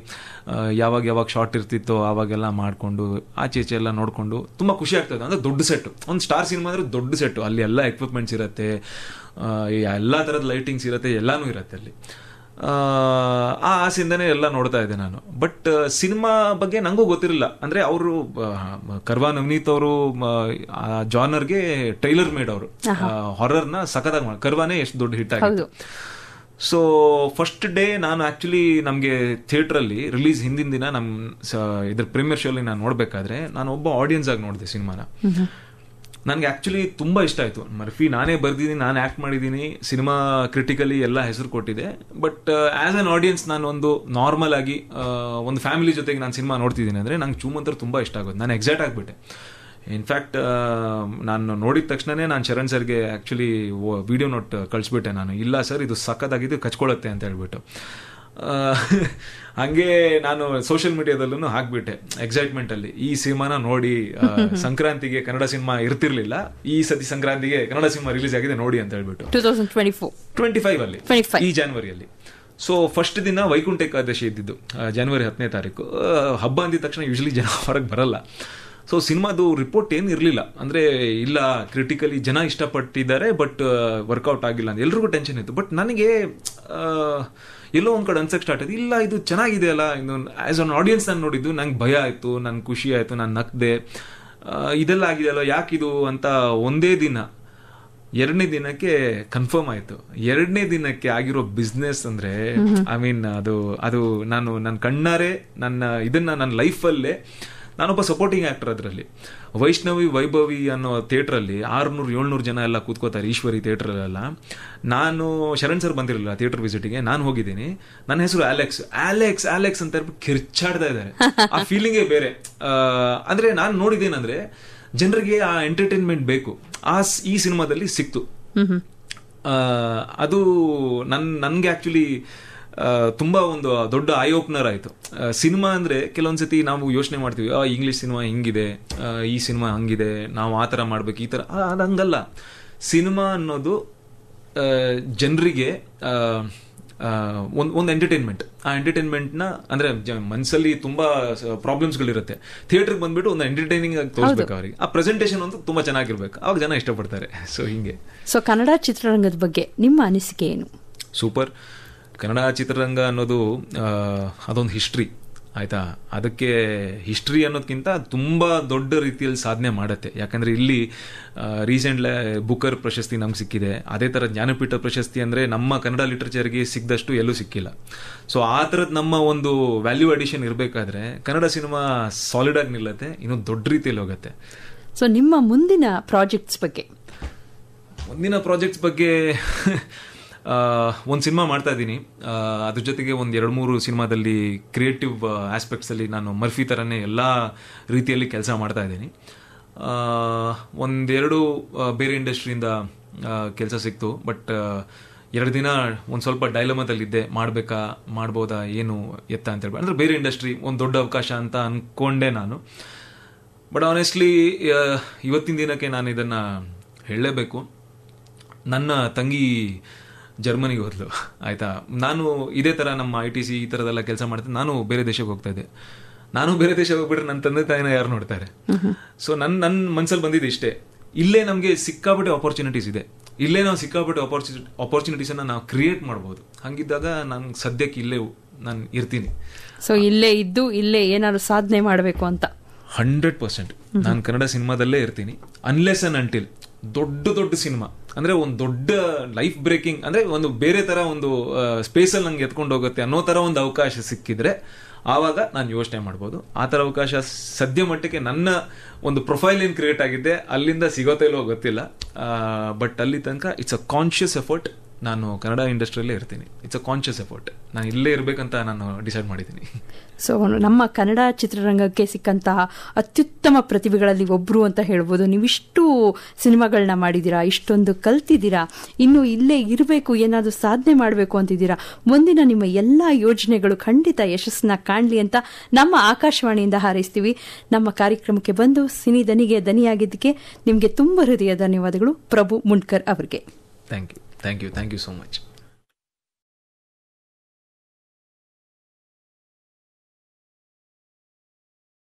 ಯಾವಾಗ ಶಾರ್ಟ್ ಇರ್ತಿತ್ತೋ ಆವಾಗೆಲ್ಲ ಮಾಡಿಕೊಂಡು ಆಚೆ ಎಲ್ಲ ನೋಡಿಕೊಂಡು ತುಂಬ ಖುಷಿ ಆಗ್ತದೆ. ಅಂದರೆ ದೊಡ್ಡ ಸೆಟ್ಟು, ಒಂದು ಸ್ಟಾರ್ ಸಿನಿಮಾ ಅಂದರೆ ದೊಡ್ಡ ಸೆಟ್ಟು, ಅಲ್ಲಿ ಎಲ್ಲ ಎಕ್ವಿಪ್ಮೆಂಟ್ಸ್ ಇರುತ್ತೆ, ಎಲ್ಲ ಥರದ ಲೈಟಿಂಗ್ಸ್ ಇರುತ್ತೆ, ಎಲ್ಲನೂ ಇರುತ್ತೆ ಅಲ್ಲಿ. ಆ ಆಸೆಯಿಂದನೇ ಎಲ್ಲ ನೋಡ್ತಾ ಇದ್ದೆ ನಾನು. ಬಟ್ ಸಿನಿಮಾ ಬಗ್ಗೆ ನನಗೂ ಗೊತ್ತಿರಲಿಲ್ಲ. ಅಂದರೆ ಅವರು ಕರ್ವಾ ನವನೀತ್ ಅವರು ಜಾನರ್ಗೆ ಟೈಲರ್ ಮೇಡ್ ಅವರು, ಹಾರರ್ನ ಸಖತ್ತಾಗಿ ಮಾಡಿ, ಕರ್ವಾನೇ ಎಷ್ಟು ದೊಡ್ಡ ಹಿಟ್ ಆಗಿತ್ತು. ಸೊ ಫಸ್ಟ್ ಡೇ ನಾನು ಆ್ಯಕ್ಚುಲಿ ನಮಗೆ ಥಿಯೇಟ್ರಲ್ಲಿ ರಿಲೀಸ್ ಹಿಂದಿನ ದಿನ ಇದ್ರ ಪ್ರೀಮಿಯರ್ ಶೋಲಿ ನಾನು ನೋಡಬೇಕಾದ್ರೆ ನಾನು ಒಬ್ಬ ಆಡಿಯನ್ಸ್ ಆಗಿ ನೋಡಿದೆ ಸಿನಿಮಾನ. ನನಗೆ ಆ್ಯಕ್ಚುಲಿ ತುಂಬ ಇಷ್ಟ ಆಯಿತು. ಮರ್ಫಿ ನಾನೇ ಬರ್ದಿದ್ದೀನಿ, ನಾನು ಆ್ಯಕ್ಟ್ ಮಾಡಿದ್ದೀನಿ, ಸಿನಿಮಾ ಕ್ರಿಟಿಕಲಿ ಎಲ್ಲ ಹೆಸರು ಕೊಟ್ಟಿದೆ. ಬಟ್ ಆ್ಯಸ್ ಅನ್ ಆಡಿಯನ್ಸ್ ನಾನು ಒಂದು ನಾರ್ಮಲ್ ಆಗಿ ಒಂದು ಫ್ಯಾಮಿಲಿ ಜೊತೆಗೆ ನಾನು ಸಿನಿಮಾ ನೋಡ್ತಿದ್ದೀನಿ ಅಂದರೆ ನಂಗೆ ಚೂಮಂತರ್ ತುಂಬ ಇಷ್ಟ ಆಗೋದು. ನಾನು ಎಕ್ಸೈಟ್ ಆಗಿಬಿಟ್ಟೆ. ಇನ್ಫ್ಯಾಕ್ಟ್ ನಾನು ನೋಡಿದ ತಕ್ಷಣವೇ ನಾನು ಶರಣ್ ಸರ್ಗೆ ಆ್ಯಕ್ಚುಲಿ ವಿಡಿಯೋ ನೋಟ್ ಕಳಿಸ್ಬಿಟ್ಟೆ ನಾನು. ಇಲ್ಲ ಸರ್, ಇದು ಸಖತ್ತಾಗಿದ್ದು, ಕಚ್ಕೊಳ್ಳುತ್ತೆ ಅಂತ ಹೇಳ್ಬಿಟ್ಟು. ಹಂಗೆ ನಾನು ಸೋಷಿಯಲ್ ಮೀಡಿಯಾದಲ್ಲೂ ಹಾಕ್ಬಿಟ್ಟೆ ಎಕ್ಸೈಟ್ಮೆಂಟಲ್ಲಿ, ಈ ಸಿನಿಮಾನ ನೋಡಿ, ಸಂಕ್ರಾಂತಿಗೆ ಕನ್ನಡ ಸಿನಿಮಾ ಇರ್ತಿರ್ಲಿಲ್ಲ, ಈ ಸತಿ ಸಂಕ್ರಾಂತಿಗೆ ಕನ್ನಡ ಸಿನಿಮಾ ರಿಲೀಸ್ ಆಗಿದೆ ನೋಡಿ ಅಂತ ಹೇಳ್ಬಿಟ್ಟು. 2025 ಅಲ್ಲಿ, ಈ ಜಾನ್ವರಿಯಲ್ಲಿ. ಸೊ ಫಸ್ಟ್ ದಿನ ವೈಕುಂಠ ಏಕಾದಶಿ ಇದ್ದಿದ್ದು, ಜನವರಿ 10ನೇ ತಾರೀಕು. ಹಬ್ಬ ಅಂದಿದ ತಕ್ಷಣ ಯೂಶಲಿ ಜನ ಹೊರಗೆ ಬರಲ್ಲ. ಸೊ ಸಿನಿಮಾದು ರಿಪೋರ್ಟ್ ಏನು ಇರಲಿಲ್ಲ, ಅಂದರೆ ಇಲ್ಲ ಕ್ರಿಟಿಕಲಿ ಜನ ಇಷ್ಟಪಟ್ಟಿದ್ದಾರೆ ಬಟ್ ವರ್ಕೌಟ್ ಆಗಿಲ್ಲ ಅಂತ ಎಲ್ರಿಗೂ ಟೆನ್ಷನ್ ಇತ್ತು. ಬಟ್ ನನಗೆ ಎಲ್ಲೋ ಒಂದು ಕಡೆ ಅನ್ಸಕ್ಕೆ ಸ್ಟಾರ್ಟ್ ಆಯ್ತು, ಇಲ್ಲ ಇದು ಚೆನ್ನಾಗಿದೆ ಅಲ್ಲ, ಇದು ಆ್ಯಸ್ ಅನ್ ಆಡಿಯನ್ಸ್ ನಾನು ನೋಡಿದ್ದು ನಂಗೆ ಭಯ ಆಯಿತು, ನನಗೆ ಖುಷಿ ಆಯಿತು, ನಾನು ನಕ್ದೆ, ಇದೆಲ್ಲ ಆಗಿದೆಯಲ್ಲ ಯಾಕಿದು ಅಂತ. ಒಂದೇ ದಿನ, 2ನೇ ದಿನಕ್ಕೆ ಕನ್ಫರ್ಮ್ ಆಯಿತು. 2ನೇ ದಿನಕ್ಕೆ ಆಗಿರೋ ಬಿಸ್ನೆಸ್ ಅಂದರೆ ಐ ಮೀನ್ ಅದು ನಾನು ನನ್ನ ಕಣ್ಣಾರೆ ನನ್ನ ಲೈಫಲ್ಲೇ ನಾನೊಬ್ಬ ಸಪೋರ್ಟಿಂಗ್ ಆ್ಯಕ್ಟರ್. ಅದರಲ್ಲಿ ವೈಷ್ಣವಿ ವೈಭವಿ ಅನ್ನೋ ಥಿಯೇಟ್ರಲ್ಲಿ 600-700 ಜನ ಎಲ್ಲ ಕೂತ್ಕೋತಾರೆ, ಈಶ್ವರಿ ಥಿಯೇಟ್ರಲ್ಲೆಲ್ಲ. ನಾನು ಶರಣ್ ಸರ್ ಬಂದಿರಲಿಲ್ಲ ಥಿಯೇಟರ್ ವಿಸಿಟಿಗೆ, ನಾನು ಹೋಗಿದ್ದೀನಿ. ನನ್ನ ಹೆಸರು ಆಲೆಕ್ಸ್ ಅಂತ ಹೇಳ್ಬಿಟ್ಟು ಕಿರ್ಚಾಡ್ತಾ ಇದ್ದಾರೆ. ಆ ಫೀಲಿಂಗೇ ಬೇರೆ. ಅಂದರೆ ನಾನು ನೋಡಿದ್ದೇನೆಂದರೆ ಜನರಿಗೆ ಆ ಎಂಟರ್ಟೈನ್ಮೆಂಟ್ ಬೇಕು, ಈ ಸಿನಿಮಾದಲ್ಲಿ ಸಿಕ್ತು. ಅದು ನನಗೆ ಆ್ಯಕ್ಚುಲಿ ತುಂಬ ಒಂದು ದೊಡ್ಡ ಐ ಓಪನರ್ ಆಯಿತು. ಸಿನಿಮಾ ಅಂದರೆ ಕೆಲವೊಂದ್ಸತಿ ನಾವು ಯೋಚನೆ ಮಾಡ್ತೀವಿ, ಇಂಗ್ಲೀಷ್ ಸಿನಿಮಾ ಹಿಂಗಿದೆ, ಈ ಸಿನಿಮಾ ಹಂಗಿದೆ, ನಾವು ಆ ಥರ ಮಾಡ್ಬೇಕು, ಈ ಥರ. ಅದು ಹಂಗಲ್ಲ. ಸಿನಿಮಾ ಅನ್ನೋದು ಜನರಿಗೆ ಒಂದು ಎಂಟರ್ಟೈನ್ಮೆಂಟ್. ಆ ಎಂಟರ್ಟೈನ್ಮೆಂಟ್ನ ಅಂದರೆ ಮನಸ್ಸಲ್ಲಿ ತುಂಬ ಪ್ರಾಬ್ಲಮ್ಸ್ಗಳಿರುತ್ತೆ, ಥಿಯೇಟ್ರಿಗೆ ಬಂದ್ಬಿಟ್ಟು ಒಂದು ಎಂಟರ್ಟೈನಿಂಗ್ ಆಗಿ ತೋರಿಸ್ಬೇಕು ಅವರಿಗೆ. ಆ ಪ್ರೆಸೆಂಟೇಷನ್ ಅಂತೂ ತುಂಬ ಚೆನ್ನಾಗಿರ್ಬೇಕು, ಅವಾಗ ಜನ ಇಷ್ಟಪಡ್ತಾರೆ. ಸೊ ಹಿಂಗೆ. ಸೊ ಕನ್ನಡ ಚಿತ್ರರಂಗದ ಬಗ್ಗೆ ನಿಮ್ಮ ಅನಿಸಿಕೆ ಏನು? ಸೂಪರ್. ಕನ್ನಡ ಚಿತ್ರರಂಗ ಅನ್ನೋದು ಅದೊಂದು ಹಿಸ್ಟ್ರಿ, ಆಯಿತಾ. ಅದಕ್ಕೆ ಹಿಸ್ಟ್ರಿ ಅನ್ನೋದಕ್ಕಿಂತ ತುಂಬ ದೊಡ್ಡ ರೀತಿಯಲ್ಲಿ ಸಾಧನೆ ಮಾಡುತ್ತೆ. ಯಾಕಂದರೆ ಇಲ್ಲಿ ರೀಸೆಂಟ್ಲಿ ಬುಕರ್ ಪ್ರಶಸ್ತಿ ನಮ್ಗೆ ಸಿಕ್ಕಿದೆ. ಅದೇ ಥರ ಜ್ಞಾನಪೀಠ ಪ್ರಶಸ್ತಿ ಅಂದರೆ ನಮ್ಮ ಕನ್ನಡ ಲಿಟ್ರೇಚರ್ಗೆ ಸಿಕ್ಕದಷ್ಟು ಎಲ್ಲೂ ಸಿಕ್ಕಿಲ್ಲ. ಸೊ ಆ ಥರದ್ದು ನಮ್ಮ ಒಂದು ವ್ಯಾಲ್ಯೂ ಅಡಿಷನ್ ಇರಬೇಕಾದ್ರೆ ಕನ್ನಡ ಸಿನಿಮಾ ಸಾಲಿಡ್ ಆಗಿ ನಿಲ್ಲತ್ತೆ, ಇನ್ನೂ ದೊಡ್ಡ ರೀತಿಯಲ್ಲಿ ಹೋಗುತ್ತೆ. ಸೊ ನಿಮ್ಮ ಮುಂದಿನ ಪ್ರಾಜೆಕ್ಟ್ಸ್ ಬಗ್ಗೆ ಒಂದು ಸಿನಿಮಾ ಮಾಡ್ತಾ ಇದ್ದೀನಿ. ಅದ್ರ ಜೊತೆಗೆ ಒಂದು 2-3 ಸಿನಿಮಾದಲ್ಲಿ ಕ್ರಿಯೇಟಿವ್ ಆಸ್ಪೆಕ್ಟ್ಸಲ್ಲಿ ನಾನು ಮರ್ಫಿ ಥರನೇ ಎಲ್ಲ ರೀತಿಯಲ್ಲಿ ಕೆಲಸ ಮಾಡ್ತಾ ಇದ್ದೀನಿ. 1-2 ಬೇರೆ ಇಂಡಸ್ಟ್ರಿಯಿಂದ ಕೆಲಸ ಸಿಕ್ತು. ಬಟ್ 2 ದಿನ ಒಂದು ಸ್ವಲ್ಪ ಡೈಲಮದಲ್ಲಿದ್ದೆ, ಮಾಡ್ಬೋದಾ ಏನು ಎತ್ತ ಅಂತ ಹೇಳ್ಬಿಟ್ಟು. ಅಂದರೆ ಬೇರೆ ಇಂಡಸ್ಟ್ರಿ ಒಂದು ದೊಡ್ಡ ಅವಕಾಶ ಅಂತ ಅಂದ್ಕೊಂಡೆ ನಾನು. ಬಟ್ ಆನೆಸ್ಟ್ಲಿ ಇವತ್ತಿನ ದಿನಕ್ಕೆ ನಾನು ಇದನ್ನು ಹೇಳಲೇಬೇಕು. ನನ್ನ ತಂಗಿ ಜರ್ಮನಿಗೆ ಹೋದ್ಲು, ಆಯಿತಾ. ನಾನು ಇದೇ ಥರ ನಮ್ಮ ITC ಈ ಥರದೆಲ್ಲ ಕೆಲಸ ಮಾಡ್ತೀನಿ. ನಾನು ಬೇರೆ ದೇಶಕ್ಕೆ ಹೋಗ್ತಾ ಇದ್ದೆ. ನಾನು ಬೇರೆ ದೇಶಕ್ಕೆ ಹೋಗ್ಬಿಟ್ರೆ ನನ್ನ ತಂದೆ ತಾಯಿನ ಯಾರು ನೋಡ್ತಾರೆ? ಸೊ ನನ್ನ ಮನಸ್ಸಲ್ಲಿ ಬಂದಿದ್ದು ಇಷ್ಟೇ, ಇಲ್ಲೇ ನಮಗೆ ಸಿಕ್ಕಾಬಿಟ್ಟೆ ಆಪರ್ಚುನಿಟೀಸ್ ಇದೆ, ಇಲ್ಲೇ ನಾವು ಸಿಕ್ಕಾಬಿಟ್ಟೆ ಆಪರ್ಚುನಿಟೀಸನ್ನು ನಾವು ಕ್ರಿಯೇಟ್ ಮಾಡ್ಬೋದು. ಹಂಗಿದ್ದಾಗ ನಾನು ಸದ್ಯಕ್ಕೆ ಇಲ್ಲೇ ನಾನು ಇರ್ತೀನಿ. ಸೊ ಇಲ್ಲೇ ಇದ್ದು ಇಲ್ಲೇ ಏನಾದ್ರು ಸಾಧನೆ ಮಾಡಬೇಕು ಅಂತ 100% ನಾನು ಕನ್ನಡ ಸಿನಿಮಾದಲ್ಲೇ ಇರ್ತೀನಿ. ಅನ್ಲೆಸ್ ಅಂಡ್ ಅಂಟಿಲ್ ದೊಡ್ಡ ಸಿನಿಮಾ ಅಂದರೆ ಒಂದು ದೊಡ್ಡ ಲೈಫ್ ಬ್ರೇಕಿಂಗ್, ಅಂದರೆ ಒಂದು ಬೇರೆ ಥರ ಒಂದು ಸ್ಪೇಸಲ್ಲಿ ನಂಗೆ ಎತ್ಕೊಂಡು ಹೋಗುತ್ತೆ ಅನ್ನೋ ಥರ ಒಂದು ಅವಕಾಶ ಸಿಕ್ಕಿದ್ರೆ ಆವಾಗ ನಾನು ಯೋಚನೆ ಮಾಡ್ಬೋದು. ಆ ಥರ ಅವಕಾಶ ಸದ್ಯ ಮಟ್ಟಿಗೆ ನನ್ನ ಒಂದು ಪ್ರೊಫೈಲ್ ಏನು ಕ್ರಿಯೇಟ್ ಆಗಿದೆ ಅಲ್ಲಿಂದ ಸಿಗೋತ್ತೋ ಇಲ್ಲೋ ಗೊತ್ತಿಲ್ಲ. ಬಟ್ ಅಲ್ಲಿ ತನಕ ಇಟ್ಸ್ ಅ ಕಾನ್ಷಿಯಸ್ ಎಫರ್ಟ್. ನಾನು ಕನ್ನಡ ಇಂಡಸ್ಟ್ರಿಯಲ್ಲೇ ಇರ್ತೀನಿ. It's a conscious effort. ನಾನು ಇಲ್ಲೇ ಇರಬೇಕಂತ ನಾನು ಡಿಸೈಡ್ ಮಾಡಿದ್ದೀನಿ. ಸೊ ನಮ್ಮ ಕನ್ನಡ ಚಿತ್ರರಂಗಕ್ಕೆ ಸಿಕ್ಕಂತಹ ಅತ್ಯುತ್ತಮ ಪ್ರತಿಭೆಗಳಲ್ಲಿ ಒಬ್ಬರು ಅಂತ ಹೇಳ್ಬೋದು. ನೀವಿಷ್ಟು ಸಿನಿಮಾಗಳನ್ನ ಮಾಡಿದ್ದೀರಾ, ಇಷ್ಟೊಂದು ಕಲ್ತಿದ್ದೀರಾ, ಇನ್ನು ಇಲ್ಲೇ ಇರಬೇಕು, ಏನಾದರೂ ಸಾಧನೆ ಮಾಡಬೇಕು ಅಂತಿದ್ದೀರಾ. ಮುಂದಿನ ನಿಮ್ಮ ಎಲ್ಲ ಯೋಜನೆಗಳು ಖಂಡಿತ ಯಶಸ್ಸನ್ನ ಕಾಣಲಿ ಅಂತ ನಮ್ಮ ಆಕಾಶವಾಣಿಯಿಂದ ಹಾರೈಸ್ತೀವಿ. ನಮ್ಮ ಕಾರ್ಯಕ್ರಮಕ್ಕೆ ಬಂದು ಸಿನಿ ದನಿಗೆ ದನಿಯಾಗಿದ್ದಕ್ಕೆ ನಿಮಗೆ ತುಂಬ ಹೃದಯ ಧನ್ಯವಾದಗಳು ಪ್ರಭು ಮುಂಡ್ಕರ್ ಅವರಿಗೆ. Thank you so much.